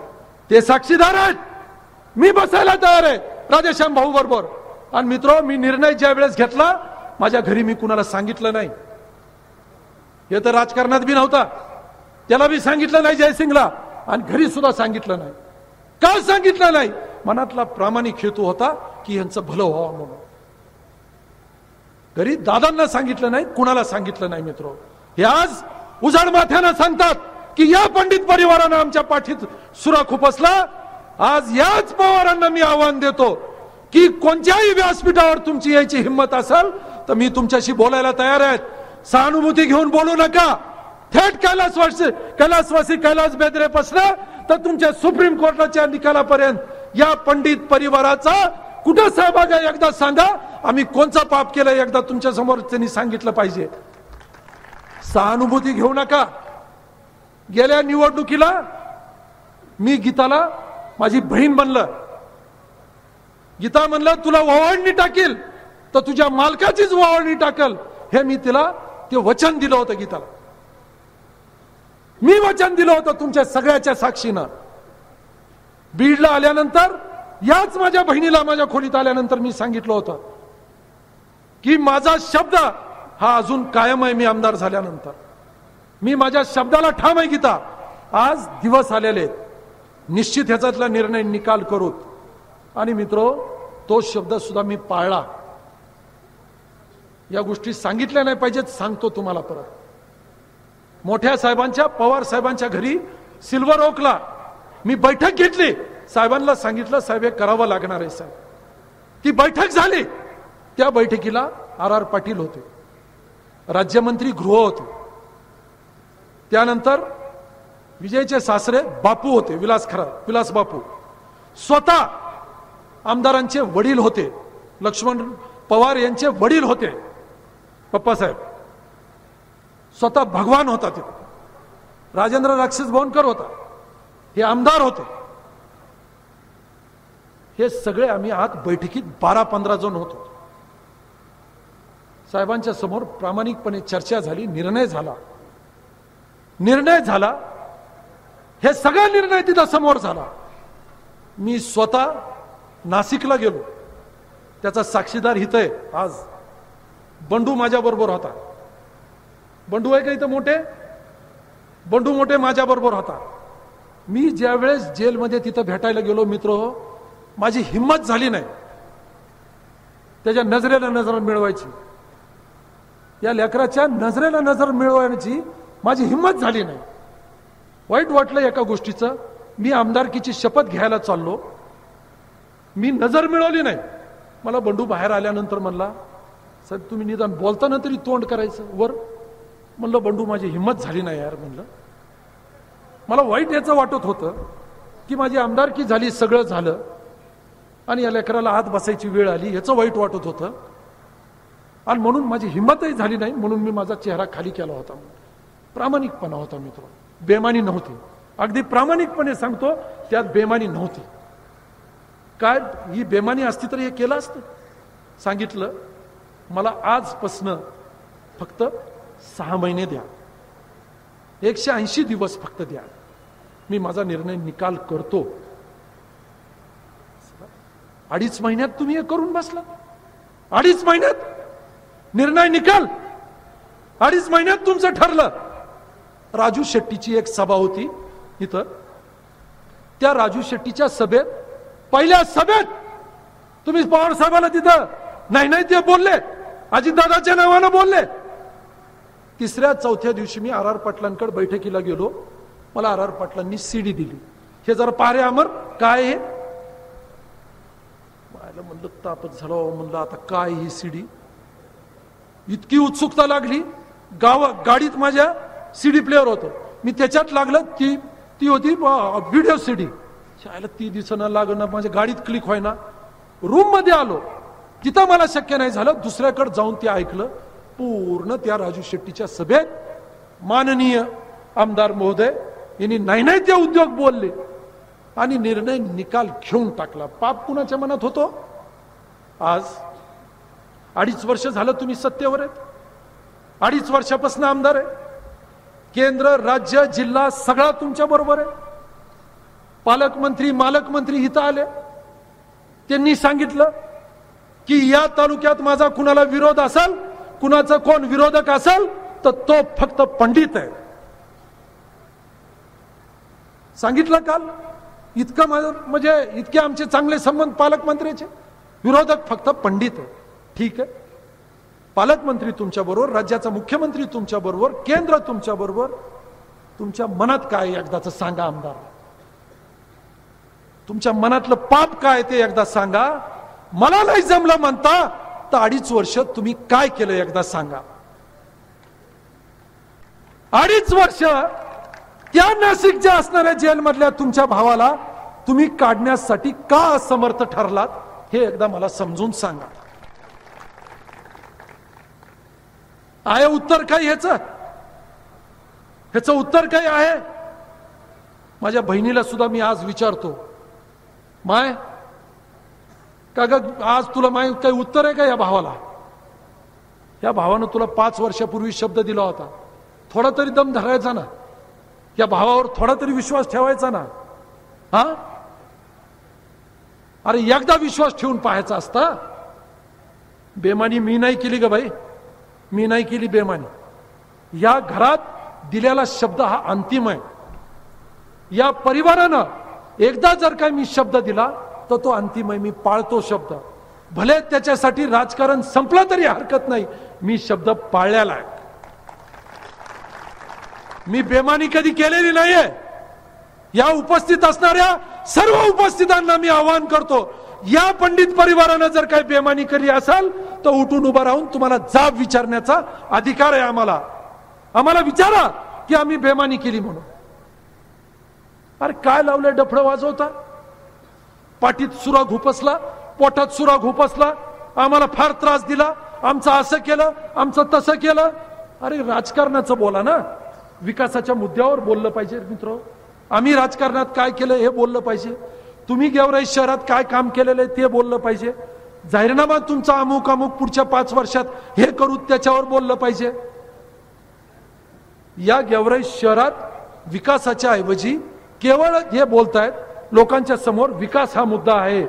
ते साक्षीदार आहेत. मी बसायला तयार आहे राधेश्याम भाऊ बरोबर. आणि मित्रो मी निर्णय ज्या वेळेस घेतला माझ्या घरी मी कुणाला सांगितलं नाही. हे तर राजकारणात बी नव्हता, त्याला बी सांगितलं नाही जयसिंगला, आणि घरी सुद्धा सांगितलं नाही. का सांगितलं नाही? मनातला प्रामाणिक हेतू होता की यांचं भलं व्हावं म्हणून. घरी दादांना सांगितलं नाही, कुणाला सांगितलं नाही. मित्रो हे आज उजाड माथ्यानं सांगतात की या पंडित परिवारानं आमच्या पाठीत सुरा खुपसला. आज याच पवारांना मी आव्हान देतो की कोणत्याही व्यासपीठावर तुमची यायची हिंमत असेल तर मी तुमच्याशी बोलायला तयार आहे. सहानुभूती घेऊन बोलू नका. थेट कैलासवासी कैलास बेदरे पासनं तर तुमच्या सुप्रीम कोर्टाच्या निकालापर्यंत या पंडित परिवाराचा कुठं सहभाग आहे एकदा सांगा. आम्ही कोणचा पाप केलाय एकदा तुमच्या समोर त्यांनी सांगितलं पाहिजे. सहानुभूती घेऊ नका. गेल्या निवडणुकीला मी गीताला माझी बहीण म्हणलं, गीता म्हणलं तुला ओवाळणी टाकेल तर तुझ्या मालकाचीच ओवाळणी टाकल. हे मी तिला ते वचन दिलं होतं. गीताला मी वचन दिलं होतं तुमच्या सगळ्याच्या साक्षीनं. बीडला आल्यानंतर याच माझ्या बहिणीला माझ्या खोलीत आल्यानंतर मी सांगितलं होतं की माझा शब्द हा अजून कायम आहे. मी आमदार झाल्यानंतर मी माझ्या शब्दाला ठाम आहे. गीता आज दिवस आलेले निश्चित ह्याच्यातला निर्णय निकाल करू. आणि मित्रो तो शब्द सुद्धा मी पाळला. या गोष्टी सांगितल्या नाही पाहिजेत, सांगतो तुम्हाला परत. मोठ्या साहेबांच्या, पवार साहेबांच्या घरी सिल्वर ओकला मी बैठक घेतली. साहेबांना सांगितलं साहेब हे करावं लागणार आहे साहेब. ती बैठक झाली. त्या बैठकीला RR पाटील होते, राज्यमंत्री गृह होते, त्यानंतर विजयचे सासरे बापू होते, विलास बापू, स्वतः आमदारांचे वडील होते, लक्ष्मण पवार यांचे वडील होते पप्पासाहेब, स्वतः भगवान होता तिथे, राजेंद्र राक्षस भवनकर होता, हे आमदार होते. हे सगळे आम्ही आत बैठकीत 12-15 जण होतो. साहेबांच्या समोर प्रामाणिकपणे चर्चा झाली. निर्णय झाला. हे सगळा निर्णय तिथं समोर झाला. मी स्वतः नाशिकला गेलो. त्याचा साक्षीदार इथं आहे आज. बंडू माझ्या बरोबर होता. बंडू आहे का इथं मोठे? बंडू मोठे माझ्या बरोबर होता. मी ज्या वेळेस जेलमध्ये तिथं भेटायला गेलो मित्र, माझी हिंमत झाली नाही त्याच्या नजरेला नजर मिळवायची. या लेकराच्या नजरेला नजर मिळवायची माझी हिंमत झाली नाही. वाईट वाटलं एका गोष्टीचं. मी आमदारकीची शपथ घ्यायला चाललो, मी नजर मिळवली नाही. मला बंडू बाहेर आल्यानंतर म्हणला, साहेब तुम्ही निदान बोलताना तरी तोंड करायचं वर. म्हणलं बंडू माझी हिंमत झाली नाही यार. म्हणलं मला वाईट याचं वाटत होतं की माझी आमदारकी झाली, सगळं झालं, आणि या लेकराला आत बसायची वेळ आली, याचं वाईट वाटत होतं, आणि म्हणून माझी हिंमतही झाली नाही, म्हणून मी माझा चेहरा खाली केला होता. प्रामाणिकपणा होता मित्र, बेमानी नव्हती. अगदी प्रामाणिकपणे सांगतो, त्यात बेमानी नव्हती. काय ही बेमानी असती तर हे केलं असतं. सांगितलं मला आजपासनं फक्त 6 महिने द्या, 180 दिवस फक्त द्या, मी माझा निर्णय निकाल करतो. 2.5 महिन्यात तुम्ही हे करून बसला. 2.5 महिन्यात निर्णय निकाल, 2.5 महिन्यात तुमचं ठरलं. राजू शेट्टीची एक सभा होती इथं. त्या राजू शेट्टीच्या सभेत, पहिल्या सभेत तुम्ही पवार साहेबाला तिथं नाही ते बोलले, अजितदादाच्या नावानं बोलले. 3ऱ्या 4थ्या दिवशी मी आर पाटलांकडे बैठकीला गेलो. मला आर पाटलांनी सीडी दिली. हे जरा पारे अमर काय हे. म्हणलं तापच झालं. म्हणलं आता काय ही सीडी. इतकी उत्सुकता लागली. गाडीत माझ्या सीडी प्लेअर होतं, मी त्याच्यात लागलं. ती होती व्हिडिओ सीडी. शाळेला ती दिसणं लागणं, माझ्या गाडीत क्लिक व्हायना. रूम मध्ये आलो, तिथं मला शक्य नाही झालं. दुसऱ्याकडे जाऊन ते ऐकलं. पूर्ण त्या राजू शेट्टीच्या सभेत माननीय आमदार महोदय यांनी नाही ते उद्योग बोलले आणि निर्णय निकाल घेऊन टाकला. पाप कुणाच्या मनात होतो. आज 2.5 वर्ष झालं तुम्ही सत्तेवर आहेत. 2.5 वर्षापासून आमदार आहे. केंद्र, राज्य, जिल्हा सगळा तुमच्या बरोबर आहे. पालकमंत्री, मालकमंत्री इथं आले. त्यांनी सांगितलं की या तालुक्यात माझा कुणाला विरोध असेल, कुणाचा कोण विरोधक असेल तर तो फक्त पंडित आहे. सांगितलं काल. इतकं म्हणजे इतके आमचे चांगले संबंध पालकमंत्र्याचे. विरोधक फक्त पंडित आहे. ठीक आहे, पालकमंत्री तुमच्या बरोबर, राज्याचा मुख्यमंत्री तुमच्या बरोबर, केंद्र तुमच्या बरोबर. तुमच्या मनात काय एकदाच सांगा आमदार. तुमच्या मनातलं पाप काय ते एकदा सांगा. मला नाही जमलं म्हणता तर 2.5 वर्ष तुम्ही काय केलं एकदा सांगा. 2.5 वर्ष त्या नाशिकच्या असणाऱ्या जेलमधल्या तुमच्या भावाला तुम्ही काढण्यासाठी का असमर्थ ठरलात हे एकदा मला समजून सांगा. आहे उत्तर काय ह्याचं उत्तर काय आहे. माझ्या बहिणीला सुद्धा मी आज विचारतो, माय का ग आज तुला माय काही उत्तर आहे का या भावाला. या भावानं तुला 5 वर्षापूर्वी शब्द दिला होता. थोडा तरी दम धरायचा ना. या भावावर थोडा तरी विश्वास ठेवायचा ना. हा, अरे एकदा विश्वास ठेवून पाहायचा असता. बेमानी मी नाही केली ग बाई, मी नाही केली बेमानी. या घरात दिलेला शब्द हा अंतिम आहे. या परिवारानं एकदा जर काय मी शब्द दिला तर तो अंतिम आहे. मी पाळतो शब्द. भले त्याच्यासाठी राजकारण संपलं तरी हरकत नाही. मी शब्द पाळलेला आहे. मी बेमानी कधी केलेली नाहीये. या उपस्थित असणाऱ्या सर्व उपस्थितांना मी आवाहन करतो, या पंडित परिवारानं जर काही बेमानी केली असेल तर उठून उभा राहून तुम्हाला जाब विचारण्याचा अधिकार आहे. आम्हाला विचारा की आम्ही बेमानी केली म्हणून. अरे काय लावलंय डफडं वाजवता. पाठीत सुरा घुपसला, पोटात सुरा घुपसला, आम्हाला फार त्रास दिला, आमचं असं केलं, आमचं तसं केलं. अरे राजकारणाचं बोला ना. विकासाच्या मुद्द्यावर बोललं पाहिजे मित्र. आम्ही राजकारणात काय केलं हे बोललं पाहिजे. तुम्ही गेवराई शहरात काय काम केलेलं आहे ते बोललं पाहिजे. जाहीरनामा तुमचा अमुक पुढच्या 5 वर्षात हे करू त्याच्यावर बोललं पाहिजे. या गेवराई शहरात विकासाच्या ऐवजी केवळ हे बोलतायत लोकांच्या समोर विकास हा मुद्दा आहे,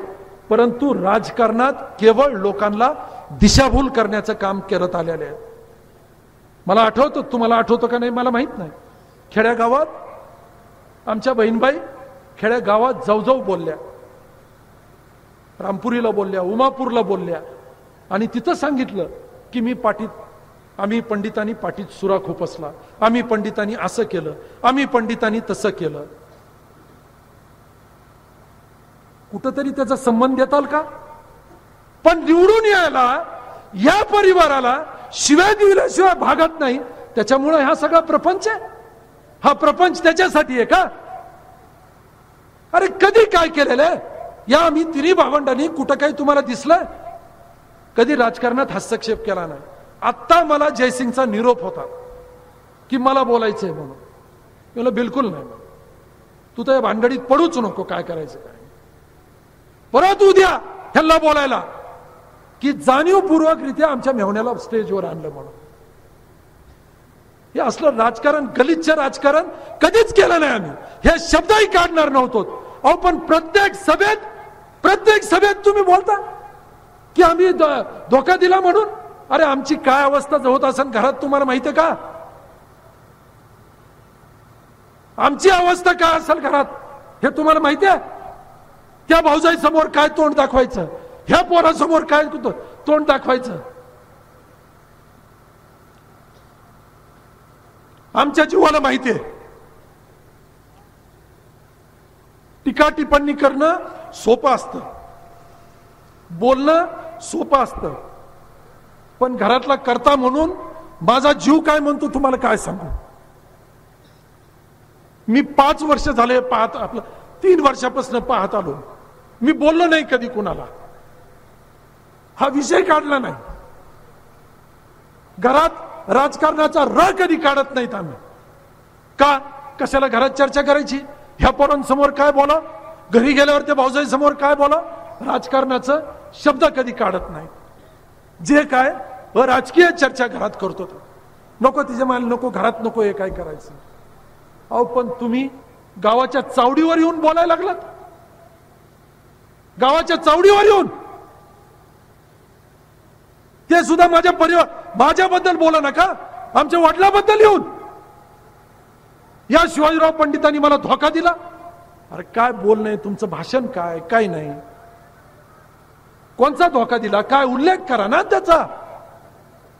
परंतु राजकारणात केवळ लोकांना दिशाभूल करण्याचं काम करत आलेले आहे. मला आठवतं, तुम्हाला आठवतं का नाही मला माहित नाही. खेड्यागावात आमच्या बहीणबाई खेड्या गावात जाऊ बोलल्या, रामपुरीला बोलल्या, उमापूरला बोलल्या आणि तिथं सांगितलं की आम्ही पंडितांनी पाठीत सुरा खोपसला, आम्ही पंडितांनी असं केलं, आम्ही पंडितांनी तसं केलं. कुठंतरी त्याचा संबंध देताल का. पण निवडून यायला या परिवाराला शिवाय दिल्याशिवाय भागत नाही, त्याच्यामुळे हा सगळा प्रपंच आहे. हा प्रपंच त्याच्यासाठी आहे का? अरे कधी काय केलेलं आहे या आम्ही तिन्ही भावंडांनी? कुठं काही तुम्हाला दिसलं? कधी राजकारणात हस्तक्षेप केला नाही. आत्ता मला जयसिंगचा निरोप होता की मला बोलायचंय म्हणून. मला बिलकुल नाही, तू तर या भांडणीत पडूच नको, काय करायचं काय. परत उद्या ह्याला बोलायला की जाणीवपूर्वकरित्या आमच्या मेहण्याला स्टेजवर आणलं म्हणून. हे असलं राजकारण, गलिच्छ राजकारण कधीच केलं नाही आम्ही. हे शब्दही काढणार नव्हतो. अहो पण प्रत्येक सभेत तुम्ही बोलता की आम्ही धोका दिला म्हणून. अरे आमची काय अवस्था होत असेल घरात तुम्हाला माहितीये का? आमची अवस्था काय असेल घरात हे तुम्हाला माहितीये? त्या भाऊजाई समोर काय तोंड दाखवायचं, ह्या पोरासमोर काय तोंड दाखवायचं. आमच्या जीवाला माहितीये. टीका टिप्पणी करणं सोपं असतं, बोलणं सोपं असतं, पण घरातला करता म्हणून माझा जीव काय म्हणतो तुम्हाला काय सांगू. मी 5 वर्ष झाले पाहत, आपलं 3 वर्षापासून पाहत आलो. मी बोललो नाही कधी कुणाला, हा विषय काढला नाही. घरात राजकारणाचा र कधी काढत नाहीत आम्ही. का? कशाला घरात चर्चा करायची? ह्या पोरांसमोर काय बोला, घरी गेल्यावर त्या भाऊजाई समोर काय बोला. राजकारणाचं शब्द कधी काढत नाही. जे काय राजकीय चर्चा घरात करतो नको, तिच्या माल नको, घरात नको, हे काय करायचं. अहो पण तुम्ही गावाच्या चावडीवर येऊन बोलायला लागलात. गावाच्या चावडीवर येऊन, ते सुद्धा माझ्याबद्दल बोला नका, आमच्या वडिलाबद्दल येऊन. या शिवाजीराव पंडितांनी मला धोका दिला. अरे काय बोलणं, तुमचं भाषण काय, काय नाही. कोणचा धोका दिला, काय उल्लेख करा ना त्याचा.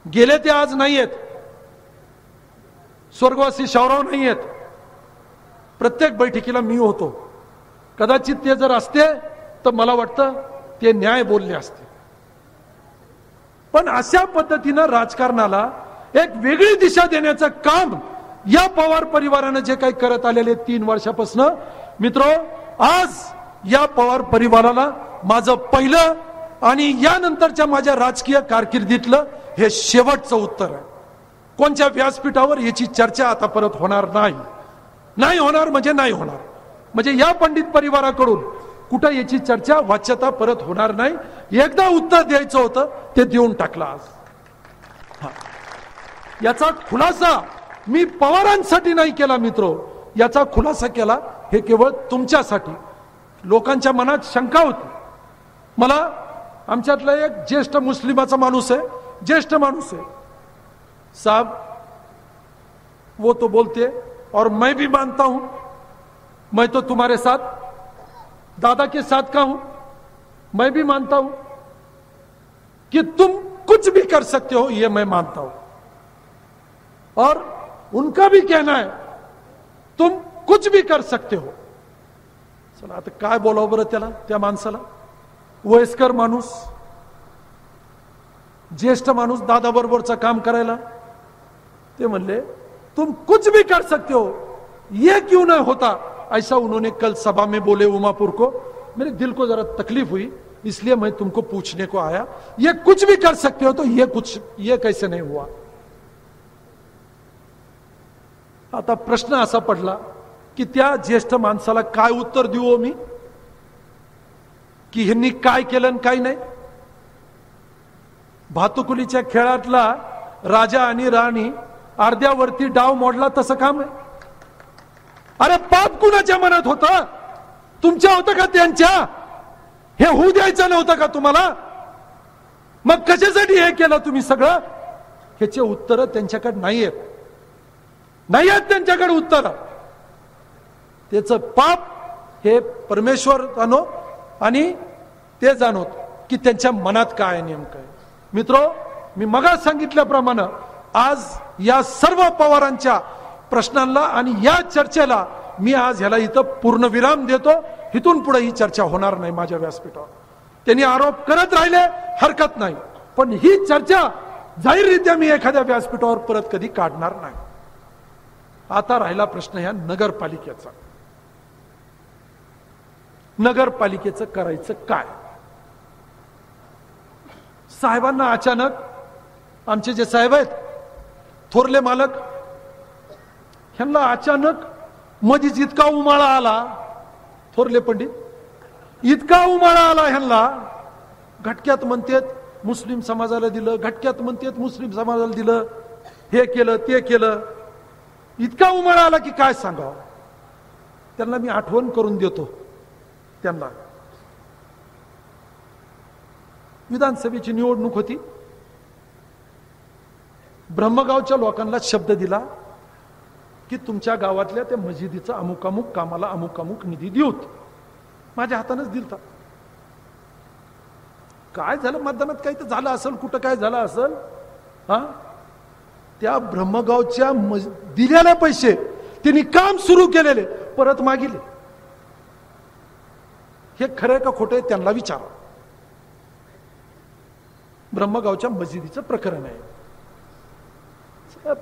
गेले ते आज नाहीयेत, स्वर्गवासी शाहूराव नाहीयेत. प्रत्येक बैठकीला मी होतो. कदाचित ते जर असते तर मला वाटतं ते न्याय बोलले असते. पण अशा पद्धतीनं राजकारणाला एक वेगळी दिशा देण्याचं काम या पवार परिवारानं जे काही करत आलेले 3 वर्षापासून, मित्रो, आज या पवार परिवाराला माझं पहिलं आणि यानंतरच्या माझ्या राजकीय कारकिर्दीतलं हे शेवटचं उत्तर आहे. कोणत्या व्यासपीठावर याची चर्चा आता परत होणार नाही. नाही होणार म्हणजे नाही होणार. म्हणजे या पंडित परिवाराकडून कुठं याची चर्चा, वाच्यता परत होणार नाही. एकदा उत्तर द्यायचं होतं ते देऊन टाकलं आज. याचा खुलासा मी पवारांसाठी नाही केला मित्रो, याचा खुलासा केला हे केवळ तुमच्यासाठी. लोकांच्या मनात शंका होती. मला आमच्यातला एक ज्येष्ठ मुस्लिमाचा माणूस आहे, ज्येष्ठ माणूस है साहब, वो तो बोलते और मैं भी मानता हूं, मैं तो तुम्हारे साथ, दादा के साथ का हूं. मैं भी मानता हूं कि तुम कुछ भी कर सकते हो, ये मैं मानता हूं. और उनका भी कहना है तुम कुछ भी कर सकते हो. चला आता काय बोलावं बरं त्याला, त्या माणसाला. वयस्कर माणूस, ज्येष्ठ माणूस, दादा बरोबरचं काम करायला. ते म्हणले तुम कुछ भी कर सकते हो, ये क्यों ना होता. ऐसा उन्होंने कल सभा में बोले उमापुर को. मेरे दिल को जरा तकलीफ हुई, इसलिए मैं तुमको पूछने को आया. ये कुछ भी कर सकते हो तो ये कैसे नहीं हुआ. आता प्रश्न असा पडला की त्या ज्येष्ठ माणसाला काय उत्तर देऊ मी, की ह्यांनी काय केलं आणि काय नाही. भातुकलीच्या खेळातला राजा आणि राणी अर्ध्यावरती डाव मोडला तसं काम आहे. अरे पाप कुणाच्या मनात होता, तुमच्या होतं का त्यांच्या. हे होऊ द्यायचं नव्हतं का तुम्हाला. मग कशासाठी हे केलं तुम्ही सगळं. ह्याचे उत्तर त्यांच्याकडे नाहीयेत, नाही आहेत त्यांच्याकडे उत्तर. त्याचं पाप हे परमेश्वर जाणो आणि ते जाणवत की त्यांच्या मनात काय नेमकं आहे. मित्रो, मी मगा सांगितल्याप्रमाणे आज या सर्व पवारांच्या प्रश्नांना आणि या चर्चेला मी आज ह्याला इथं पूर्ण विराम देतो. इथून पुढे ही चर्चा होणार नाही माझ्या व्यासपीठावर. त्यांनी आरोप करत राहिले हरकत नाही, पण ही चर्चा जाहीररित्या मी एखाद्या व्यासपीठावर परत कधी काढणार नाही. आता राहिला प्रश्न ह्या नगरपालिकेचा. नगरपालिकेचं करायचं काय? साहेबांना अचानक, आमचे जे साहेब आहेत थोरले मालक, ह्यांना अचानक मधीच इतका उमाळा आला, थोरले पंडित, इतका उमाळा आला ह्यांना. घटक्यात म्हणतेत मुस्लिम समाजाला दिलं, घटक्यात म्हणतेत मुस्लिम समाजाला दिलं, हे केलं ते केलं. इतका उमाळा आला की काय सांगावं. त्यांना मी आठवण करून देतो. त्यांना विधानसभेची निवडणूक होती. ब्रह्मगावच्या लोकांना शब्द दिला की तुमच्या गावातल्या त्या मशिदीचं अमुक अमुक कामाला अमुक अमुक निधी देऊत. माझ्या हातानेच दिलता. काय झालं मतदानात, काही तर झालं असेल, कुठं काय झालं असेल. हा, त्या ब्रह्मगावच्या दिलेले पैसे त्यांनी काम सुरू केलेले परत मागिले. हे खरं का खोटं आहे त्यांना विचारा. ब्रह्मगावच्या मशिदीचं प्रकरण आहे.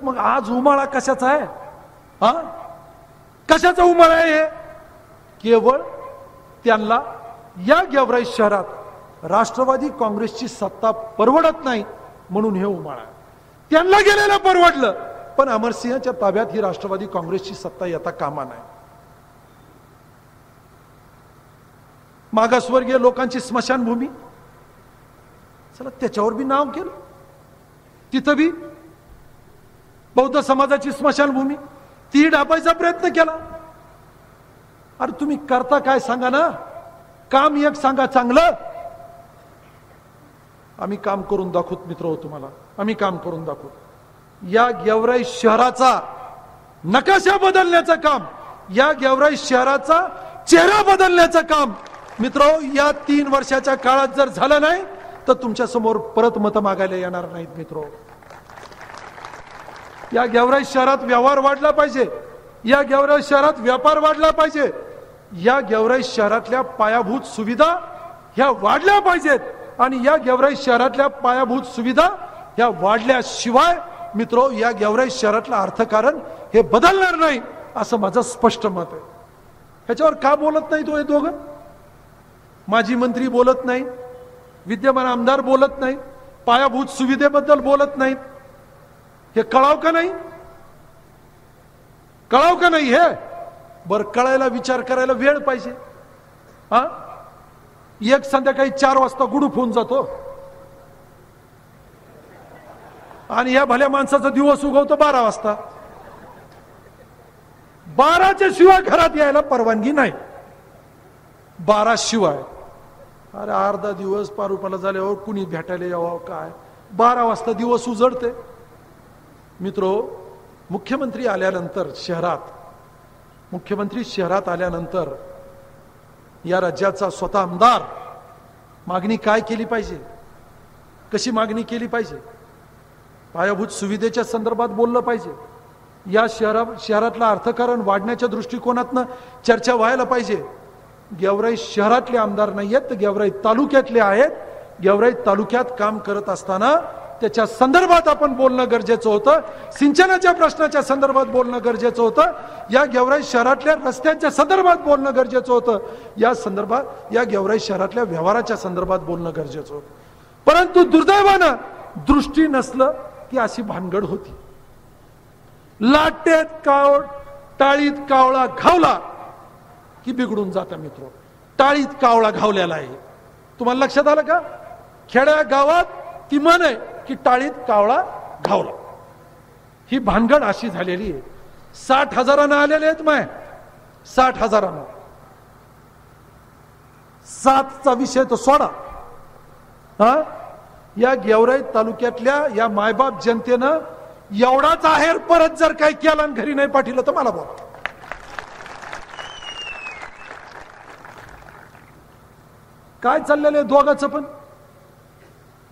मग आज उमाळा कशाचा आहे? हा, कशाचा उमाळा आहे? हे केवळ त्यांना या गेवराई शहरात राष्ट्रवादी काँग्रेसची सत्ता परवडत नाही म्हणून हे उमाळा आहे. त्यांना गेलेलं परवडलं, पण अमरसिंहच्या ताब्यात ही राष्ट्रवादी काँग्रेसची सत्ता येता कामा नाही. मागासवर्गीय लोकांची स्मशानभूमी, चला त्याच्यावर बी नाव केलं. तिथं बी बौद्ध समाजाची स्मशानभूमी, ती डाबायचा प्रयत्न केला. अरे तुम्ही करता काय सांगा ना. काम एक सांगा चांगलं. आम्ही काम करून दाखवत मित्र हो तुम्हाला. आम्ही काम करून दाखवू. या गेवराई शहराचा नकाशा बदलण्याचं काम, या गेवराई शहराचा चेहरा बदलण्याचं काम मित्र या 3 वर्षाच्या काळात जर झालं नाही तर तुमच्या समोर परत मतं मागायला येणार नाहीत मित्र. या गेवराई शहरात व्यवहार वाढला पाहिजे. या गेवराई शहरात व्यापार वाढला पाहिजे. या गेवराई शहरातल्या पायाभूत सुविधा ह्या वाढल्या पाहिजेत. आणि या गेवराई शहरातल्या पायाभूत सुविधा ह्या वाढल्याशिवाय मित्रो या गेवराई शहरातलं अर्थकारण हे बदलणार नाही, असं माझं स्पष्ट मत आहे. ह्याच्यावर का बोलत नाही तो हे दोघं? माजी मंत्री बोलत नाही, विद्यमान आमदार बोलत नाही, पायाभूत सुविधेबद्दल बोलत नाहीत. हे कळाव का नाही? कळाव का नाही? हे बर कळायला विचार करायला वेळ पाहिजे. हा, एक संध्याकाळी 4 वाजता गुडूप होऊन जातो आणि या भल्या माणसाचा दिवस उगवतो 12 वाजता. 12च्या शिवाय घरात यायला परवानगी नाही. 12 शिवाय. अरे अर्धा दिवस पारुपाला झाल्यावर कुणी भेटायला यावं काय? 12 वाजता दिवस उजडते. मित्रो, मुख्यमंत्री आल्यानंतर शहरात आल्यानंतर या राज्याचा स्वतः आमदार मागणी काय केली पाहिजे, कशी मागणी केली पाहिजे, पायाभूत सुविधेच्या संदर्भात बोललं पाहिजे. या शहरातलं अर्थकारण वाढण्याच्या दृष्टिकोनातनं चर्चा व्हायला पाहिजे. गेवराई शहरातले आमदार नाही आहेत, तर गेवराई तालुक्यातले आहेत. गेवराई तालुक्यात काम करत असताना त्याच्या संदर्भात आपण बोलणं गरजेचं होतं. सिंचनाच्या प्रश्नाच्या संदर्भात बोलणं गरजेचं होतं. या गेवराई शहरातल्या रस्त्यांच्या संदर्भात बोलणं गरजेचं होतं. या संदर्भात या गेवराई शहरातल्या व्यवहाराच्या संदर्भात बोलणं गरजेचं होतं. परंतु दुर्दैवानं दृष्टी नसलं की अशी भानगड होती. लाटेत टाळीत कावळा घावला की बिघडून जाता मित्र. टाळीत कावळा घावलेला आहे. तुम्हाला लक्षात आलं का? खेड्या गावात ती म्हण आहे की टाळीत कावळा घावला. ही भानगड अशी झालेली आहे. 60,000 आलेले आहेत. 60,000. 7चा विषय तो सोडा. हा, या गेवराई तालुक्यातल्या या मायबाप जनतेनं एवढाच आहेर परत जर काही केला आणि घरी नाही पाठवलं तर मला बोला. काय चाललेलं आहे दोघांचं पण?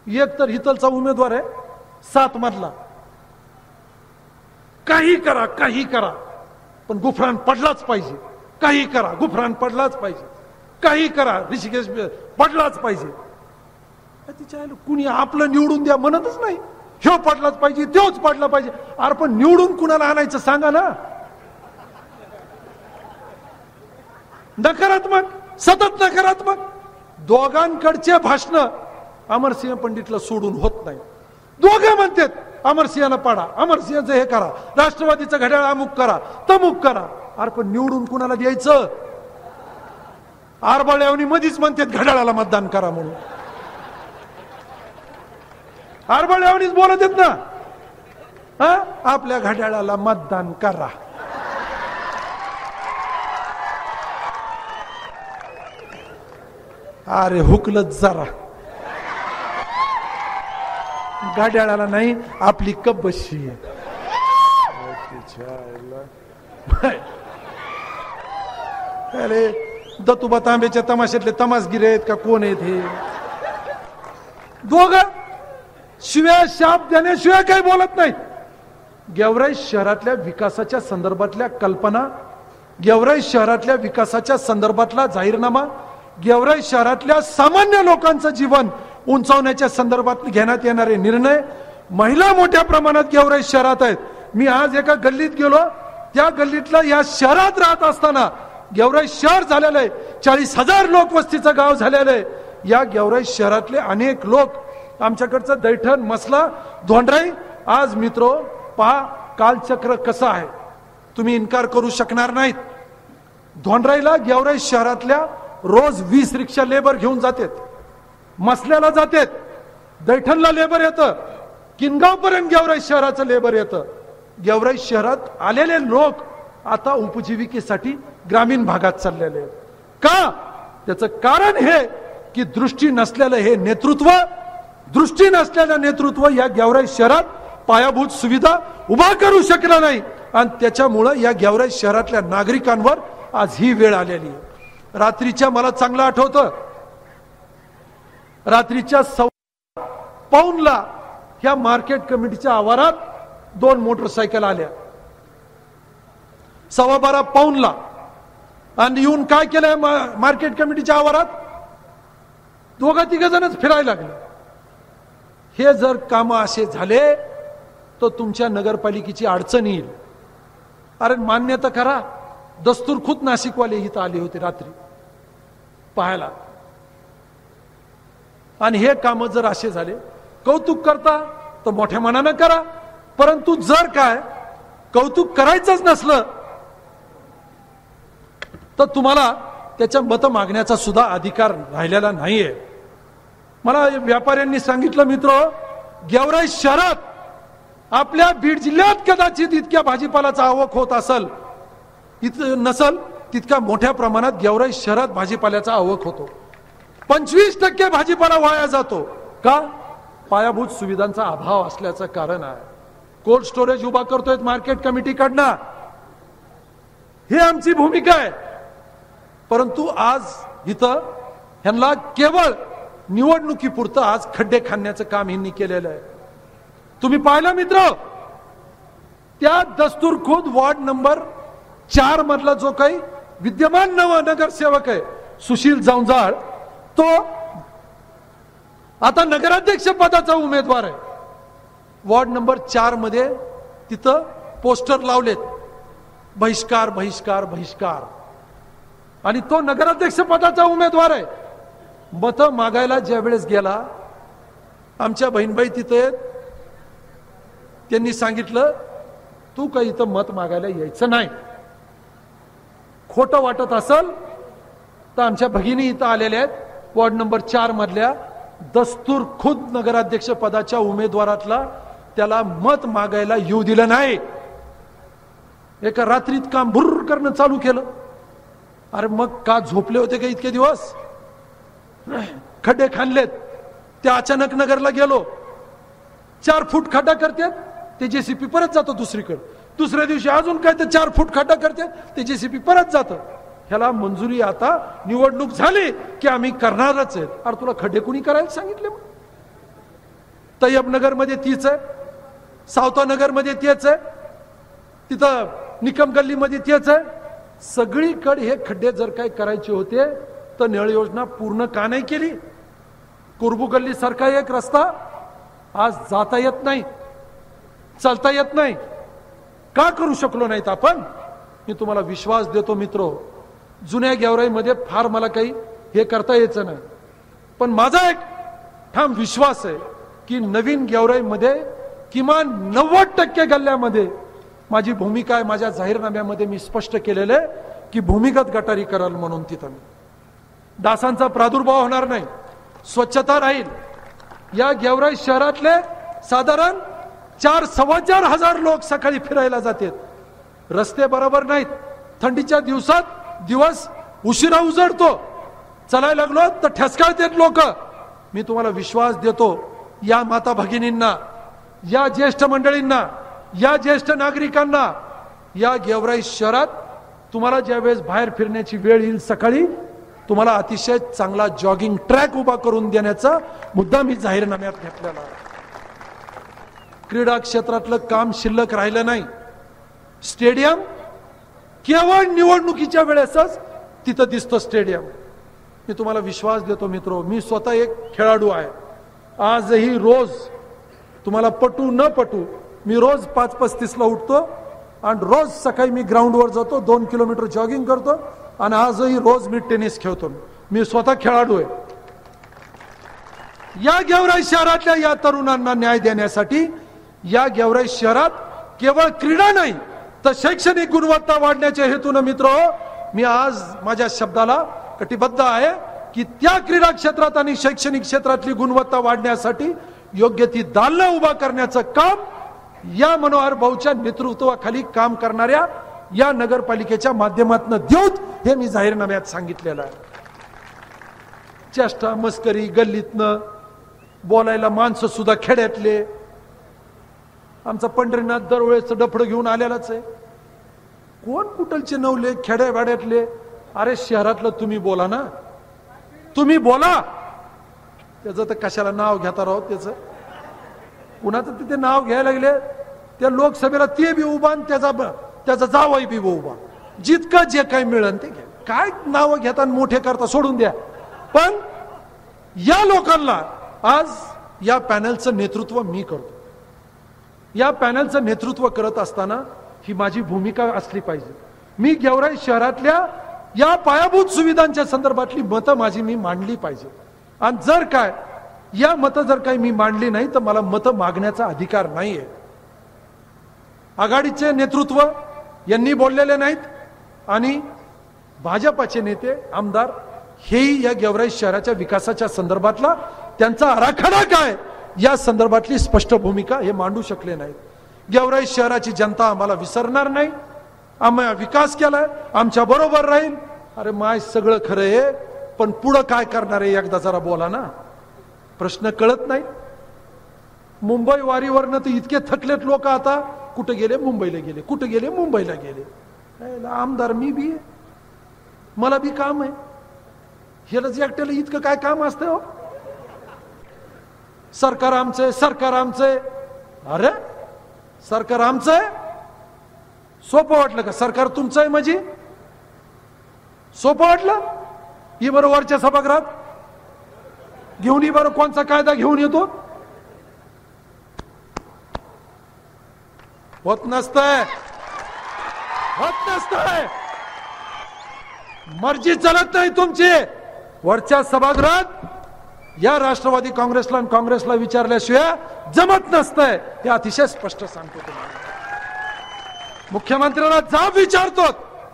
एक तर हितलचा उमेदवार आहे 7 मधला. काही करा पण गुफरान पडलाच पाहिजे. काही करा, गुफरान पडलाच पाहिजे. काही करा, ऋषिकेश पडलाच पाहिजे. तिच्या आईला कुणी आपलं निवडून द्या म्हणतच नाही. ह्यो पडलाच पाहिजे, त्योच पडला पाहिजे. अरे पण निवडून कुणाला आणायचं सांगा ना. नकारात्मक, सतत नकारात्मक. दोघांकडचे भाषण अमरसिंह पंडितला सोडून होत नाही. दोघं म्हणतात अमरसिंहानं पाडा, अमरसिंहाचं हे करा, राष्ट्रवादीचं घड्याळ अमुक करा, तमुक करा. अरे पण निवडून कुणाला द्यायचं? आरबाळ्यावनी मधीच म्हणतात घड्याळाला मतदान करा म्हणून. आरबाळ्यावनीच बोलत आहेत ना. आपल्या घड्याळाला मतदान करा. अरे हुकलच जरा. घड्याळाला नाही, आपली कब्बशी आहे. अरे दत्तूबा तांब्याच्या तमाशातले तमासगिरे आहेत का कोण आहेत हे? दोघं शिव्या शाप देण्याशिवाय काही बोलत नाही. गेवराई शहरातल्या विकासाच्या संदर्भातल्या कल्पना, गेवराई शहरातल्या विकासाच्या संदर्भातला जाहीरनामा, गेवराई शहरातल्या सामान्य लोकांचं जीवन उंचावण्याच्या संदर्भात घेण्यात येणारे निर्णय. महिला मोठ्या प्रमाणात गेवराई शहरात आहेत. मी आज एका गल्लीत गेलो, त्या गल्लीतला या शहरात राहत असताना गेवराई शहर झालेलं आहे. 40,000 लोकवस्तीचं गाव झालेलं आहे. या गेवराई शहरातले अनेक लोक, आमच्याकडचं दैठण, मसला, धोंडराई. आज मित्रो पहा कालचक्र कसं आहे, तुम्ही इन्कार करू शकणार नाहीत. धोंडराईला गेवराई शहरातल्या रोज 20 रिक्षा लेबर घेऊन जातात. मसल्याला जातात, दैठणला लेबर येतं, किनगाव पर्यंत गेवराई शहराचं लेबर येतं. गेवराई शहरात आलेले लोक आता उपजीविकेसाठी ग्रामीण भागात चाललेले आहेत. का? त्याचं कारण हे की दृष्टी नसलेलं हे नेतृत्व, दृष्टी नसलेलं नेतृत्व या गेवराई शहरात पायाभूत सुविधा उभा करू शकला नाही. आणि त्याच्यामुळं या गेवराई शहरातल्या नागरिकांवर आज ही वेळ आलेली आहे. रात्रीच्या मला चांगलं आठवतं, रात्रीच्या 1:15 ह्या मार्केट कमिटीच्या आवारात 2 मोटरसायकल आल्या. 12:15 आणि येऊन काय केलंय मार्केट कमिटीच्या आवारात? 2-3 जणच फिरायला लागले. हे जर काम असे झाले तर तुमच्या नगरपालिकेची अडचण येईल. अरे मान्य तर करा, दस्तूरखुद नाशिकवाले इथं आले होते रात्री पाहायला. आणि हे काम जर असे झाले, कौतुक करता तर मोठ्या मनानं करा. परंतु जर काय कौतुक करायचंच नसलं तर तुम्हाला त्याच्या मत मागण्याचा सुद्धा अधिकार राहिलेला नाहीये. मला व्यापाऱ्यांनी सांगितलं, मित्र, गेवराई शहरात आपल्या बीड जिल्ह्यात कदाचित इतक्या भाजीपालाचा आवक होत असेल नसल तितका मोठ्या प्रमाणात गेवराई शहरात भाजीपाल्याचा आवक होतो. 25% भाजीपाला वाया जातो. का? पायाभूत सुविधांचा अभाव असल्याचं कारण आहे. कोल्ड स्टोरेज उभा करतोय मार्केट कमिटीकडनं, हे आमची भूमिका आहे. परंतु आज इथं ह्यांना केवळ निवडणुकीपुरतं आज खड्डे खाण्याचं काम ह्यांनी केलेलं आहे. तुम्ही पाहिलं मित्र, त्या दस्तूरखुद वार्ड नंबर 4 मधला जो काही विद्यमान नगरसेवक आहे सुशील जवंजाळ, तो आता नगराध्यक्ष पदाचा उमेदवार आहे. वार्ड नंबर 4 मध्ये तिथं पोस्टर लावलेत, बहिष्कार बहिष्कार बहिष्कार. आणि तो नगराध्यक्ष पदाचा उमेदवार आहे. मत मागायला ज्या वेळेस गेला, आमच्या बहीणबाई तिथे, त्यांनी सांगितलं तू काही इथं मत मागायला यायचं नाही. खोटं वाटत असेल तर आमच्या भगिनी इथं आलेल्या आहेत वार्ड नंबर 4 मधल्या. दस्तूरखुद नगराध्यक्ष पदाच्या उमेदवारातला त्याला मत मागायला येऊ दिलं नाही. एका रात्रीत काम भुर्र करणं चालू केलं. अरे मग का झोपले होते का इतके दिवस? खड्डे खाणलेत. त्या अचानक नगरला गेलो, 4 फूट खड्डा करतात, ते जेसीपी परत जातो दुसरीकडे. दुसऱ्या दिवशी अजून काय तर 4 फूट खड्डा करतात, ते जेसीपी परत जातं. ह्याला मंजुरी आता निवडणूक झाली की आम्ही करणारच आहेत. अरे तुला खड्डे कुणी करायला सांगितले? मग तय्यबनगर मध्ये तीच आहे, सावतानगर मध्ये तेच आहे, तिथं निकम गल्ली मध्ये तेच आहे. सगळीकडे हे खड्डे जर काही करायचे होते तर नळ योजना पूर्ण का नाही केली? कुरबू गल्ली सारखा एक रस्ता आज जाता येत नाही, चालता येत नाही. का करू शकलो नाहीत आपण? मी तुम्हाला विश्वास देतो मित्रो, जुन्या गेवराईमध्ये फार मला काही हे करता यायचं नाही, पण माझा एक ठाम विश्वास आहे की नवीन गेवराईमध्ये किमान 90% गल्ल्यामध्ये माझी भूमिका आहे. माझ्या जाहीरनाम्यामध्ये मी स्पष्ट केलेलं आहे की भूमिगत गटारी कराल म्हणून तिथं डासांचा प्रादुर्भाव होणार नाही, स्वच्छता राहील. या गेवराई शहरातले साधारण 4-4.25 हजार लोक सकाळी फिरायला जातात. रस्ते बरोबर नाहीत, थंडीच्या दिवसात दिवस उशिरा उजडतो, चालायला लागलो तर ठसकाळतात लोक. मी तुम्हाला विश्वास देतो, या माता भगिनींना, या ज्येष्ठ मंडळींना, या ज्येष्ठ नागरिकांना, या गेवराई शहरात तुम्हाला ज्यावेळेस बाहेर फिरण्याची वेळ येईल सकाळी, तुम्हाला अतिशय चांगला जॉगिंग ट्रॅक उभा करून देण्याचा मुद्दा मी जाहीरनाम्यात घेतलेला आहे. क्रीडा क्षेत्रातलं काम शिल्लक राहिलं नाही. स्टेडियम केवळ निवडणुकीच्या वेळेसच तिथं दिसतं स्टेडियम. मी तुम्हाला विश्वास देतो मित्रो, मी स्वतः एक खेळाडू आहे. आजही रोज, तुम्हाला पटू न पटू, मी रोज 5:35 ला उठतो आणि रोज सकाळी मी ग्राउंडवर जातो, 2 किलोमीटर जॉगिंग करतो आणि आजही रोज मी टेनिस खेळतो. मी स्वतः खेळाडू आहे. या गेवराई शहरातल्या या तरुणांना न्याय देण्यासाठी या गेवराई शहरात केवळ क्रीडा नाही तर शैक्षणिक गुणवत्ता वाढण्याच्या हेतून मित्र, मी आज माझ्या शब्दाला कटिबद्ध आहे की त्या क्रीडा क्षेत्रात आणि शैक्षणिक क्षेत्रातली गुणवत्ता वाढण्यासाठी योग्य ती दालनं उभा करण्याचं काम या मनोहर भाऊच्या नेतृत्वाखाली काम करणाऱ्या या नगरपालिकेच्या माध्यमातून देऊत, हे मी जाहीरनाम्यात सांगितलेलं आहे. चेष्टा मस्करी गल्लीतनं बोलायला माणसं सुद्धा खेड्यातले, आमचा पंढरीनाथ दरवेळेचं डफडं घेऊन आलेलाच आहे. कोण कुठलचे नवले खेड्यावाड्यातले? अरे शहरातलं तुम्ही बोला ना, तुम्ही बोला. त्याचं तर कशाला नाव घेता राहत, त्याचं कुणाचं तिथे नाव घ्यायला लागले. त्या लोकसभेला ते बी उभा आणि त्याचा जावई बी उभा, जितकं जे काही मिळेल ते घ्या. काय नाव घेता मोठे करता सोडून द्या. पण या लोकांना आज या पॅनलचं नेतृत्व मी करतो. या पॅनलचं नेतृत्व करत असताना ही माझी भूमिका असली पाहिजे. मी गेवराई शहरातल्या या पायाभूत सुविधांच्या संदर्भातली मतं माझी मी मांडली पाहिजे. आणि जर काय या मतं जर काही मी मांडली नाही तर मला मतं मागण्याचा अधिकार नाहीये. आघाडीचे नेतृत्व यांनी बोललेले नाहीत आणि भाजपाचे नेते आमदार हेही या गेवराई शहराच्या विकासाच्या संदर्भातला त्यांचा आराखडा काय या संदर्भातली स्पष्ट भूमिका हे मांडू शकले नाहीत. गेवराई शहराची जनता आम्हाला विसरणार नाही, आम्ही विकास केलाय, आमच्या बरोबर राहील. अरे माय सगळं खरं आहे, पण पुढं काय करणार आहे एकदा जरा बोला ना. प्रश्न कळत नाही. मुंबई वारीवरनं तर इतके थकलेत लोक, आता कुठे गेले? मुंबईला गेले. कुठे गेले? मुंबईला गेले. आमदार मी बी आहे, मला बी काम आहे. ह्यालाच एकट्याला इतकं काय काम असतं हो? सरकार आमचं, सरकार आमचं. अरे सरकार आमचं आहे, सोपं वाटलं का? सरकार तुमचं आहे म्हणजे सोपं वाटलं? ही बरोबरच्या सभागृहात घेऊन ये बरं, कोणचा कायदा घेऊन येतो? होत नसतंय, होत नसतंय. मर्जी चालत नाही तुमची. वरच्या सभागृहात या राष्ट्रवादी काँग्रेसला आणि काँग्रेसला विचारल्याशिवाय जमत नसतंय, हे अतिशय स्पष्ट सांगतो तुम्हाला. मुख्यमंत्र्याला जाब विचारतो,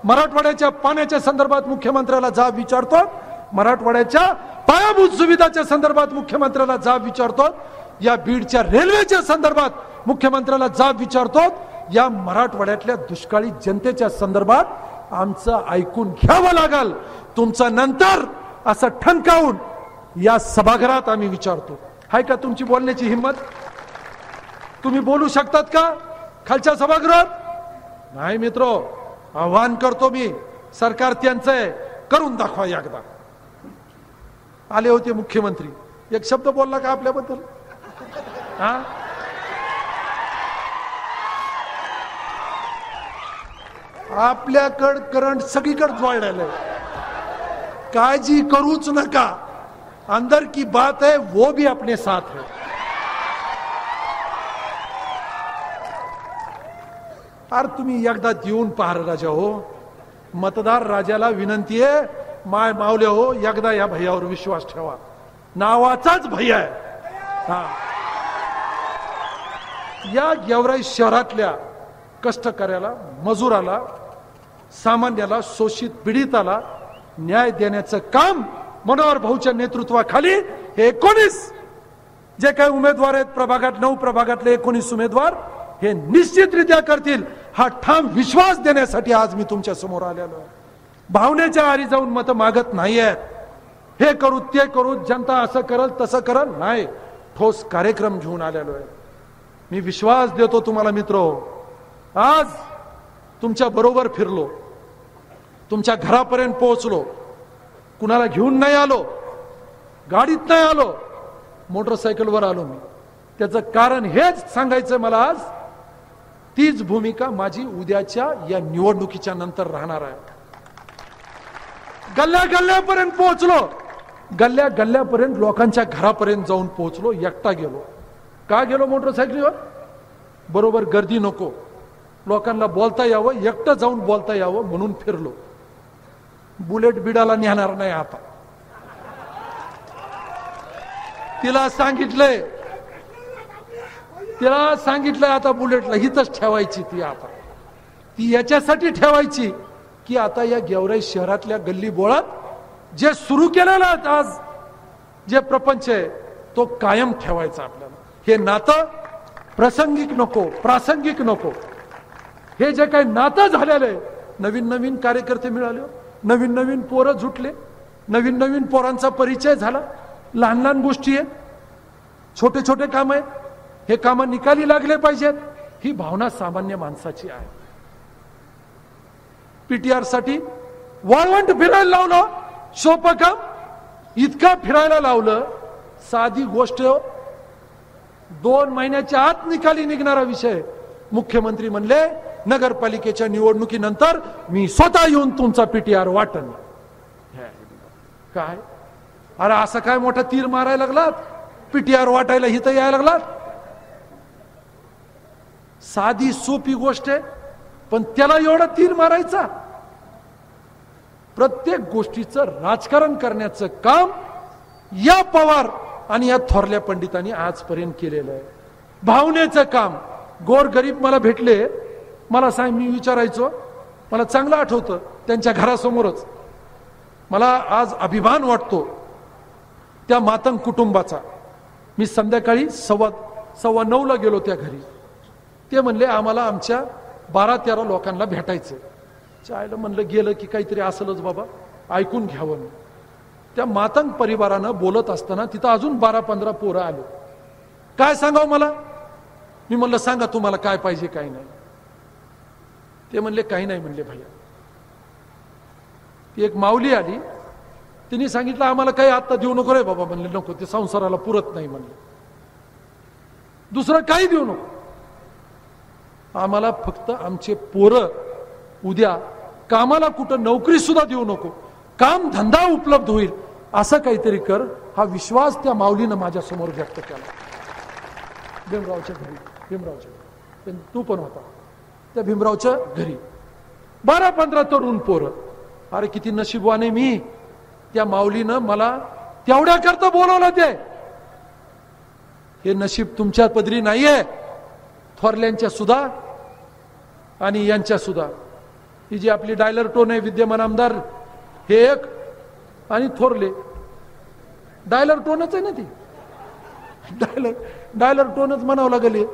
मराठवाड्याच्या पाण्याच्या संदर्भात मुख्यमंत्र्याला जाब विचारतो, मराठवाड्याच्या पायाभूत सुविधाच्या संदर्भात मुख्यमंत्र्याला जाब विचारतो, या बीडच्या रेल्वेच्या संदर्भात मुख्यमंत्र्याला जाब विचारतो, या मराठवाड्यातल्या दुष्काळी जनतेच्या संदर्भात आमचं ऐकून घ्यावं लागल. तुमचं नंतर असं ठणकावून या सभागृहात आम्ही विचारतो. हाय का तुमची बोलण्याची हिंमत? तुम्ही बोलू शकतात का खालच्या सभागृहात? नाही मित्रो, आव्हान करतो मी, सरकार त्यांचं आहे, करून दाखवा एकदा. आले होते मुख्यमंत्री, एक शब्द बोलला का आपल्याबद्दल? हा, आपल्याकडं करंट सगळीकडे जोडलेलं आहे, काळजी करूच नका. अंदर की बात है वो भी अपने साथ है। अरे तुम्ही एकदा येऊन पहा राजा हो, मतदार राजाला विनंती आहे, माय मावले हो, एकदा या भैयावर विश्वास ठेवा, नावाचाच भैया आहे हा। या गेवराई शहरातल्या कष्टकऱ्याला, मजुराला, सामान्याला, शोषित पीडिताला न्याय देण्याचं काम मनोहर भाऊच्या नेतृत्वाखाली हे 19 जे काही उमेदवार आहेत, प्रभागात 9 प्रभागातले 19 उमेदवार हे निश्चितरित्या करतील, हा ठाम विश्वास देण्यासाठी आज मी तुमच्या समोर आलेलो आहे। भावनेच्या आरी जाऊन मत मागत नाहीये, हे करू ते करू, जनता असं करल तसं करल, नाही, ठोस कार्यक्रम घेऊन आलेलो आहे। मी विश्वास देतो तुम्हाला मित्रो, आज तुमच्या बरोबर फिरलो, तुमच्या घरापर्यंत पोहोचलो, कुणाला घेऊन नाही आलो, गाडीत नाही आलो, मोटरसायकलवर आलो मी। त्याचं कारण हेच सांगायचं मला आज, तीच भूमिका माझी उद्याच्या या निवडणुकीच्या नंतर राहणार आहे। गल्ल्या गल्ल्यापर्यंत पोहोचलो, गल्ल्या गल्ल्यापर्यंत लोकांच्या घरापर्यंत जाऊन पोहोचलो, एकटा गेलो। का गेलो मोटरसायकलीवर? बरोबर गर्दी नको, लोकांना बोलता यावं, एकटं जाऊन बोलता यावं म्हणून फिरलो। बुलेट बिडाला नेणार नाही आता, तिला सांगितलंय आता बुलेटला हिथच ठेवायची, ती आता ती याच्यासाठी ठेवायची की आता या गेवराई शहरातल्या गल्ली बोळात जे सुरू केलेलं आहे आज जे प्रपंच आहे तो कायम ठेवायचा आपल्याला। हे नातं प्रसंगिक नको, प्रासंगिक नको, हे जे काही नातं झालेलं आहे, नवीन नवीन कार्यकर्ते मिळाले, नवीन नवीन पोरं झुटले, नवीन नवीन पोरांचा परिचय झाला, लहान लहान गोष्टी आहेत, छोटे छोटे काम आहेत, हे काम निकाली लागले पाहिजेत, ही भावना सामान्य माणसाची आहे। पीटीआर साठी वाळवंट फिरायला लावलं, सोपं काम, इतका फिरायला लावलं, साधी गोष्ट 2 महिन्याच्या आत निकाली निघणारा विषय। मुख्यमंत्री म्हणले नगरपालिकेच्या निवडणुकीनंतर मी स्वतः येऊन तुमचा पीटीआर वाटन। काय अरे असं काय मोठा तीर मारायला लागलात, पीटीआर वाटायला इथं यायला लागलात? साधी सोपी गोष्ट आहे, पण त्याला एवढा तीर मारायचा? प्रत्येक गोष्टीचं राजकारण करण्याचं काम या पवार आणि या थोरल्या पंडितांनी आजपर्यंत केलेलं आहे। भावनेचं काम, गोरगरीब मला भेटले, मला सांग, मी विचारायचो, मला चांगलं आठवतं त्यांच्या घरासमोरच, मला आज अभिमान वाटतो त्या मातंग कुटुंबाचा। मी संध्याकाळी 9:15 गेलो त्या घरी, ते म्हणले आम्हाला आमच्या 12-13 लोकांना भेटायचं। चायला म्हणलं गेलं की काहीतरी असलच बाबा, ऐकून घ्यावं मी। त्या मातंग परिवारानं बोलत असताना तिथं अजून 12-15 पोरं आले। काय सांगावं मला? मी म्हणलं सांगा तुम्हाला काय पाहिजे काय नाही। ते म्हणले काही नाही म्हणले भैया। ती एक माऊली आली, तिने सांगितलं आम्हाला काही आता देऊ नको रे बाबा, म्हणले नको, ते संसाराला पुरत नाही म्हणले, दुसरं काही देऊ नको, आम्हाला फक्त आमचे पोरं उद्या कामाला कुठं नोकरी सुद्धा देऊ नको, काम धंदा उपलब्ध होईल असं काहीतरी कर, हा विश्वास त्या माऊलीनं माझ्या समोर व्यक्त केला। भीमरावच्या घरी तू पण होता, त्या भीमरावच्या घरी 12-15 तरुण पोरं। अरे किती नशीबवान आहे मी, त्या माऊलीनं मला तेवढ्या करता बोलवलं। ते हे नशीब तुमच्या पदरी नाहीये, थोरल्यांच्या सुद्धा आणि यांच्या सुद्धा। ही जी आपली डायलर टोन आहे, विद्यमान आमदार हे एक आणि थोरले डायलर टोनच आहे ना, ती डायलर टोनच म्हणावं लागेल,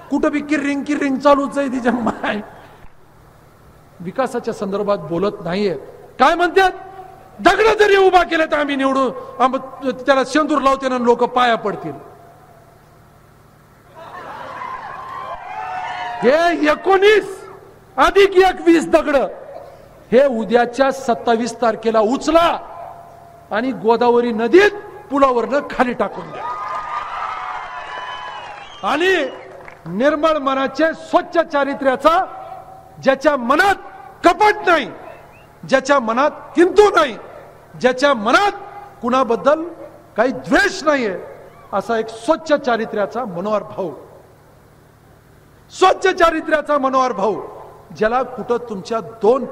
कुठं बी किरिंग चालूच आहे तिच्या माय। विकासाच्या संदर्भात बोलत नाहीये, काय म्हणतात, दगड जरी उभा केले तर आम्ही निवडू, त्याला शेंदूर लावते ना लोक पाया पडतील। हे 19 अधिक 21 दगड हे उद्याच्या 27 तारखेला उचला आणि गोदावरी नदीत पुलावरनं खाली टाकून द्या। आणि निर्मळ मनाचे, स्वच्छ चारित्र्याचा, ज्याच्या मनात कपट नाही, ज्याच्या मनात किंतु नाही, ज्याच्या मनात कुणाबद्दल काही द्वेष नाहीये, असा एक स्वच्छ चारित्र्याचा मनोहर भाऊ, स्वच्छ चारित्र्याचा मनोहर भाऊ, ज्याला कुठं तुमच्या 2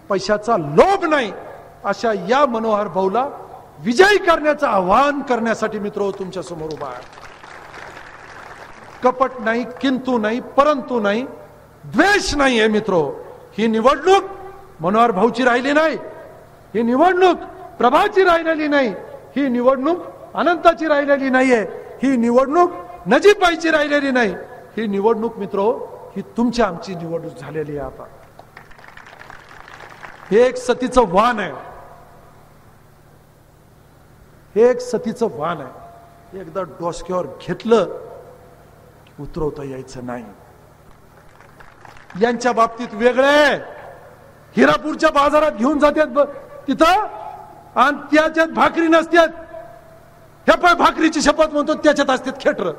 पैशाचा लोभ नाही, अशा या मनोहर भाऊला विजयी करण्याचं आवाहन करण्यासाठी मित्र तुमच्या समोर उभा आहे. कपट नाही, किंतु नाही, परंतु नाही, द्वेष नाहीये मित्रो. ही निवडणूक मनोहर भाऊची राहिली नाही, ही निवडणूक प्रभाची राहिलेली नाही, ही निवडणूक अनंताची राहिलेली नाहीये, ही निवडणूक नजीबाईची राहिलेली नाही, ही निवडणूक मित्रो ही तुमच्या आमची निवडणूक झालेली आहे. आता हे एक सतीचं वाहन आहे, हे एक सतीचं वाहन आहे. एकदा डोसक्यावर घेतलं की उतरवता यायचं नाही. यांच्या बाबतीत वेगळं आहे. हिरापूरच्या बाजारात घेऊन जातात तिथं आणि त्याच्यात भाकरी नसतात. ह्या पाय भाकरीची शपथ म्हणतो, त्याच्यात असतात खेटर.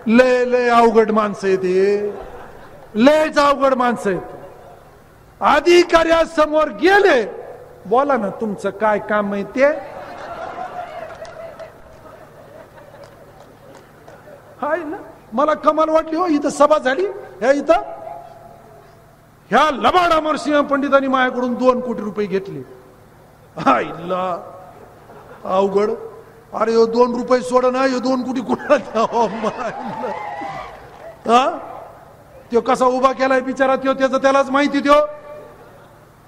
लय लय अवघड माणसं येते, लयच अवघड माणसं येते. अधिकाऱ्यासमोर गेले, बोला ना तुमचं काय काम माहितीये. हाय ना, मला कमाल वाटली हो. इथं सभा झाली, ह्या लबाड अमरसिंह पंडितांनी माझ्याकडून 2 कोटी रुपये घेतले. हायला अवघड. अरे 2 रुपये सोड ना, 2 कोटी कुठला द्यावं. तो कसा उभा केलाय बिचारा, त्याचं त्यालाच माहिती.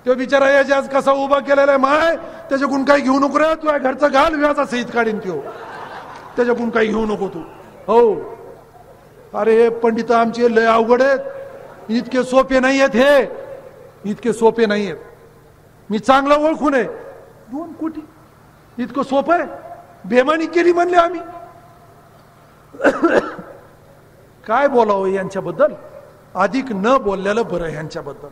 तो बिचारा याच्या आज कसा उभा केलेला आहे माय, त्याच्याकडून काही घेऊ नको रे. तुझ्या घरचा घाल व्याजा सहित काढीन तो, त्याच्याकडून काही घेऊ नको तू. हो, अरे पंडित आमचे लय अवघड आहेत, इतके सोपे नाही आहेत, हे इतके सोपे नाही आहेत. मी चांगला ओळखून आहे. 2 कोटी इतकं सोपं आहे? बेमानी केली म्हणले आम्ही. काय बोलावं यांच्याबद्दल, अधिक न बोललेलं बरं यांच्याबद्दल.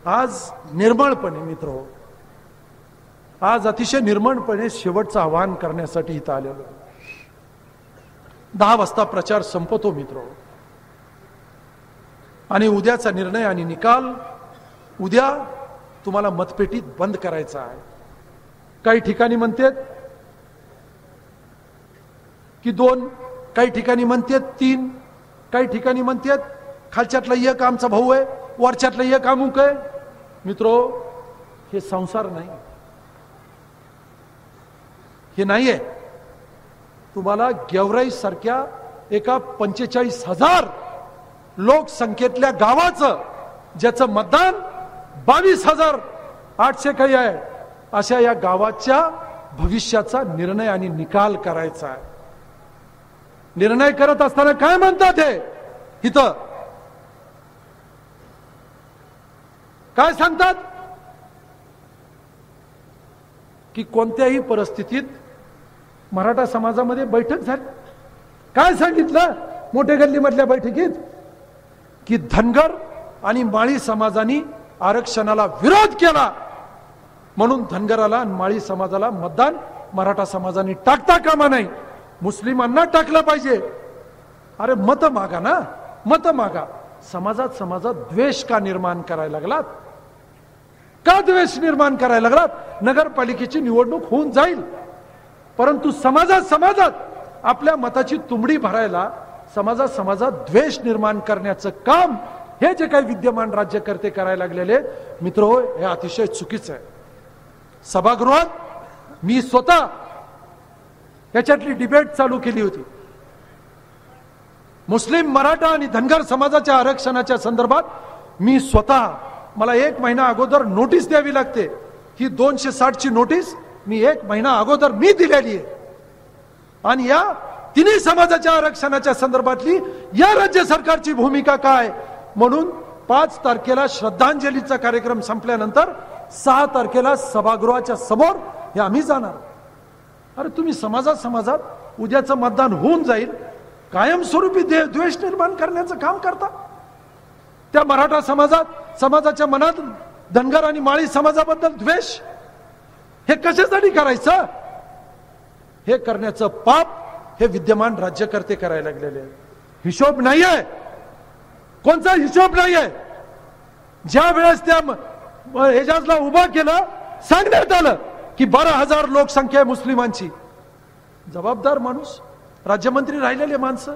आज निर्मळपणे मित्र, आज अतिशय निर्मळपणे शेवटचं आवाहन करण्यासाठी इथं आलेलो. 10 वाजता प्रचार संपतो मित्र, आणि उद्याचा निर्णय आणि निकाल उद्या तुम्हाला मतपेटीत बंद करायचा आहे. काही ठिकाणी म्हणतात की 2, काही ठिकाणी म्हणतात 3, काही ठिकाणी म्हणतात खालच्यातला एक आमचा भाऊ आहे, वरच्यातला एक अमुक आहे. मित्रो, हे संसार नाही, हे नाहीये. तुम्हाला गेवराई सारख्या एका 45,000 लोकसंख्येतल्या गावाचं, ज्याचं मतदान 22,800 काही आहे, अशा या गावाच्या भविष्याचा निर्णय आणि निकाल करायचा आहे. निर्णय करत असताना काय म्हणतात हे इथं, काय सांगतात की कोणत्याही परिस्थितीत मराठा समाजामध्ये बैठक झाली. काय सांगितलं मोठे गल्लीमधल्या बैठकीत की धनगर आणि माळी समाजाने आरक्षणाला विरोध केला, म्हणून धनगराला आणि माळी समाजाला मतदान मराठा समाजाने टाकता कामा नाही, मुस्लिमांना टाकलं पाहिजे. अरे मत मागा ना, मत मागा. समाजात द्वेष का निर्माण करायला लागलात? का द्वेष निर्माण करायला लागलात? नगरपालिकेची निवडणूक होऊन जाईल, परंतु समाजात आपल्या मताची तुंबडी भरायला समाजात द्वेष निर्माण करण्याचं काम हे जे काही विद्यमान राज्यकर्ते करायला लागलेले मित्र, हे अतिशय चुकीचं आहे. सभागृहात मी स्वतः याच्यातली डिबेट चालू केली होती. मुस्लिम, मराठा आणि धनगर समाजाच्या आरक्षणाच्या संदर्भात मी स्वतः, मला 1 महिना अगोदर नोटीस द्यावी लागते. ही 260 ची नोटीस मी 1 महिना अगोदर मी दिलेली आहे. आणि या तिन्ही समाजाच्या आरक्षणाच्या संदर्भातली या राज्य सरकारची भूमिका काय, म्हणून 5 तारखेला श्रद्धांजलीचा कार्यक्रम संपल्यानंतर 6 तारखेला सभागृहाच्या समोर हे आम्ही जाणार. अरे तुम्ही समाजात उद्याचं मतदान होऊन जाईल, कायमस्वरूपी द्वेष निर्माण करण्याचं काम करता. त्या मराठा समाजाच्या मनात धनगर आणि माळी समाजाबद्दल द्वेष, हे कशासाठी करायचं? हे करण्याचं पाप हे विद्यमान राज्यकर्ते करायला लागलेले. हिशोब नाहीये, कोणता हिशोब नाहीये. ज्या वेळेस त्या एजाजला उभा केलं, सांगण्यात आलं की 12,000 लोकसंख्या आहे मुस्लिमांची. जबाबदार माणूस, राज्यमंत्री राहिलेले माणसं,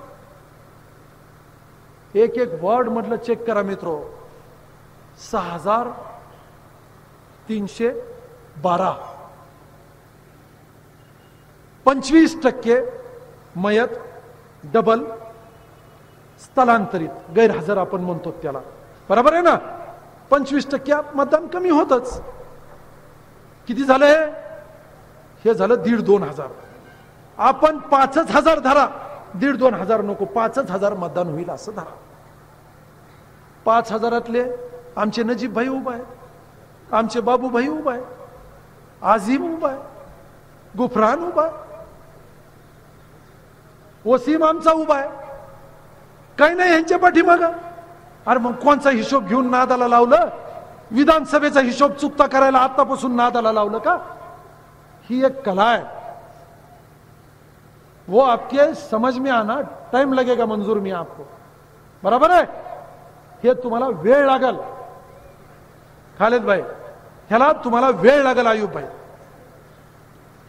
एक एक वॉर्ड मधलं चेक करा मित्रो. 6,312, 25% मयत, डबल स्थलांतरित, गैरहजर आपण म्हणतो त्याला, बरोबर आहे ना. 25% मतदान कमी होतच. किती झालंय? हे झालं 1,500-2,000. आपण 5,000 धरा, 1,500-2,000 नको, 5,000 मतदान होईल असं धरा. 5,000तले आमचे नजीब भाई उभा आहे, आमचे बाबू भाई उभा आहे, आझिम उभा आहे, गुफरान उभा आहे, वसीम आमचा उभा आहे. काही नाही यांच्या पाठीमागं. अरे मग कोणचा हिशोब घेऊन नादाला लावलं? विधानसभेचा हिशोब चुकता करायला आतापासून नादाला लावलं का? ही एक कला है, वो आपके समझ में आना टाइम लगेगा मंजूर मी आपको, बराबर है. हे तुम्हाला वेळ लागल खालिद भाई, ह्याला तुम्हाला वेळ लागल आयुब भाई.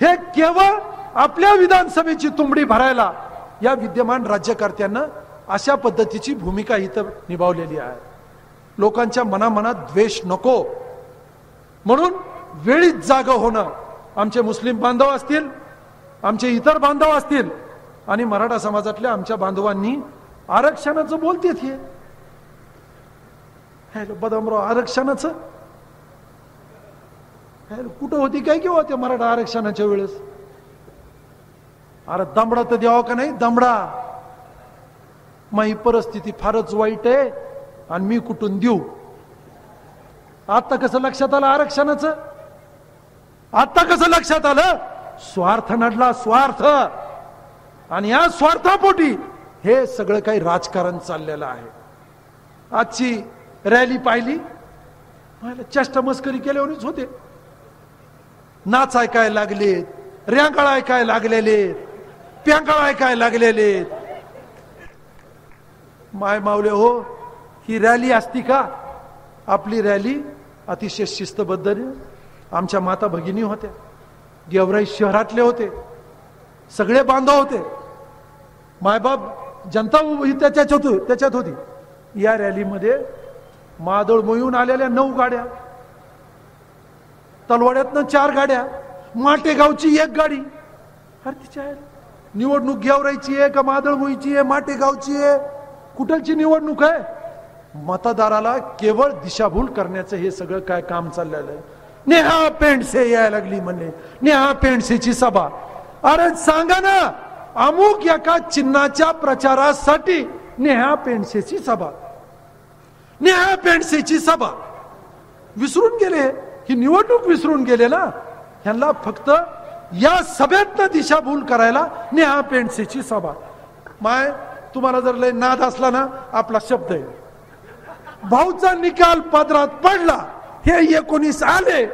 हे केवळ आपल्या विधानसभेची तुंबडी भरायला या विद्यमान राज्यकर्त्यांना अशा पद्धतीची भूमिका इथं निभावलेली आहे. लोकांच्या मनामनात द्वेष नको म्हणून वेळीच जागा होणं. आमचे मुस्लिम बांधव असतील, आमचे इतर बांधव असतील आणि मराठा समाजातल्या आमच्या बांधवांनी आरक्षणाचं बोलतेत. हे बदामराव आरक्षणाचं कुठं होती काय किंवा ते मराठा आरक्षणाच्या वेळेस? अरे दमडा तर द्यावा का नाही? दमडा, माझी परिस्थिती फारच वाईट आहे आणि मी कुठून देऊ? आता कसं लक्षात आलं आरक्षणाचं? आता कसं लक्षात आलं? स्वार्थ नडला, स्वार्थ. आणि या स्वार्थापोटी हे सगळं काही राजकारण चाललेलं आहे. आजची रॅली पाहिली, चेष्टा मस्करी केल्यावरच होते. नाच ऐकाय लागलेत, रँगाळ ऐकाय लागलेले, प्यांगाळ ऐकाय लागलेले. माय मावले हो, ही रॅली असती का? आपली रॅली अतिशय शिस्तबद्ध. आमच्या माता भगिनी होत्या, गेवराई शहरातले होते, सगळे बांधव होते, मायबाप जनता त्याच्यात होती. या रॅलीमध्ये मादळ मोयून आलेल्या 9 गाड्या, तलवाड्यातनं 4 गाड्या, माटेगावची 1 गाडी. अरे तिच्या निवडणूक गेवराईची आहे का मादळ मोईची आहे, माटेगावची आहे, कुठलची निवडणूक आहे? मतदाराला केवळ दिशाभूल करण्याचं हे सगळं काय काम चाललेलं आहे. नेहा पेंडसे यायला लागली म्हणले, नेहा पेंडसेची सभा. अरे सांगा ना, अमुक एका चिन्हाच्या प्रचारासाठी नेहा पेंडसेची सभा, नेहा पेंडसेची सभा. विसरून गेले, ही निवडणूक विसरून गेले ना. ह्यांना फक्त या सभेतनं दिशाभूल करायला नेहा पेंडसेची सभा. माय तुम्हाला जर लय नाद असला ना, आपला शब्द आहे, भाऊचा निकाल पदरात पडला, हे 19 आले,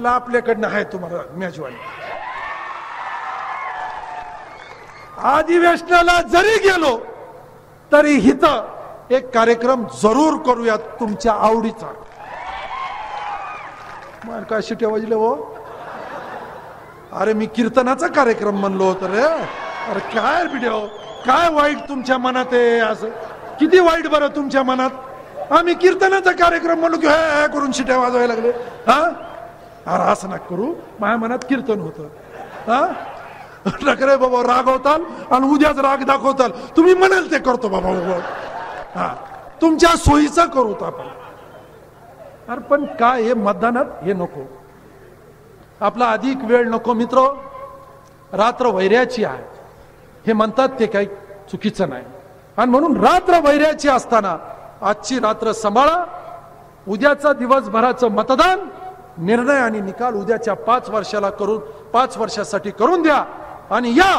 आपल्याकडनं आहे तुम्हाला मेजवानी. अधिवेशनाला जरी गेलो तरी हिथं एक कार्यक्रम जरूर करूयात तुमच्या आवडीचा. मला काय शिट्या वाजले हो? अरे मी कीर्तनाचा कार्यक्रम म्हणलो होतो रे. अरे काय व्हिडिओ, काय वाईट तुमच्या मनात आहे? असं किती वाईट बरं तुमच्या मनात? आम्ही कीर्तनाचा कार्यक्रम म्हणलो की हे करून शिट्या वाजवायला लागले. हा अरे असं नका करू, माझ्या मनात कीर्तन होतं. हा रे बाबा, रागवताल आणि उद्याच राग दाखवताल. तुम्ही म्हणाल ते करतो बाबा, हा तुमच्या सोयीचा करू आपण. अरे पण काय हे मतदानात हे नको, आपला अधिक वेळ नको. मित्र, रात्र वैऱ्याची आहे हे म्हणतात ते काही चुकीचं नाही. आणि म्हणून रात्र वैऱ्याची असताना आजची रात्र सांभाळा. उद्याचा दिवसभराचं मतदान, निर्णय आणि निकाल उद्याच्या 5 वर्षाला करून 5 वर्षासाठी करून द्या. आणि या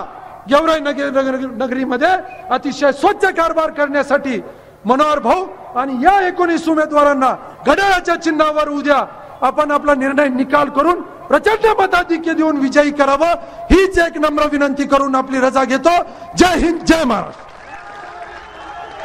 गेवराई नगरीमध्ये अतिशय स्वच्छ कारभार करण्यासाठी मनोहर भाऊ आणि या 19 उमेदवारांना घड्याळाच्या चिन्हावर उद्या आपण आपला निर्णय निकाल करून प्रचंड मताधिक्य देऊन विजयी करावं, हीच एक नम्र विनंती करून आपली रजा घेतो. जय हिंद, जय महाराष्ट्र.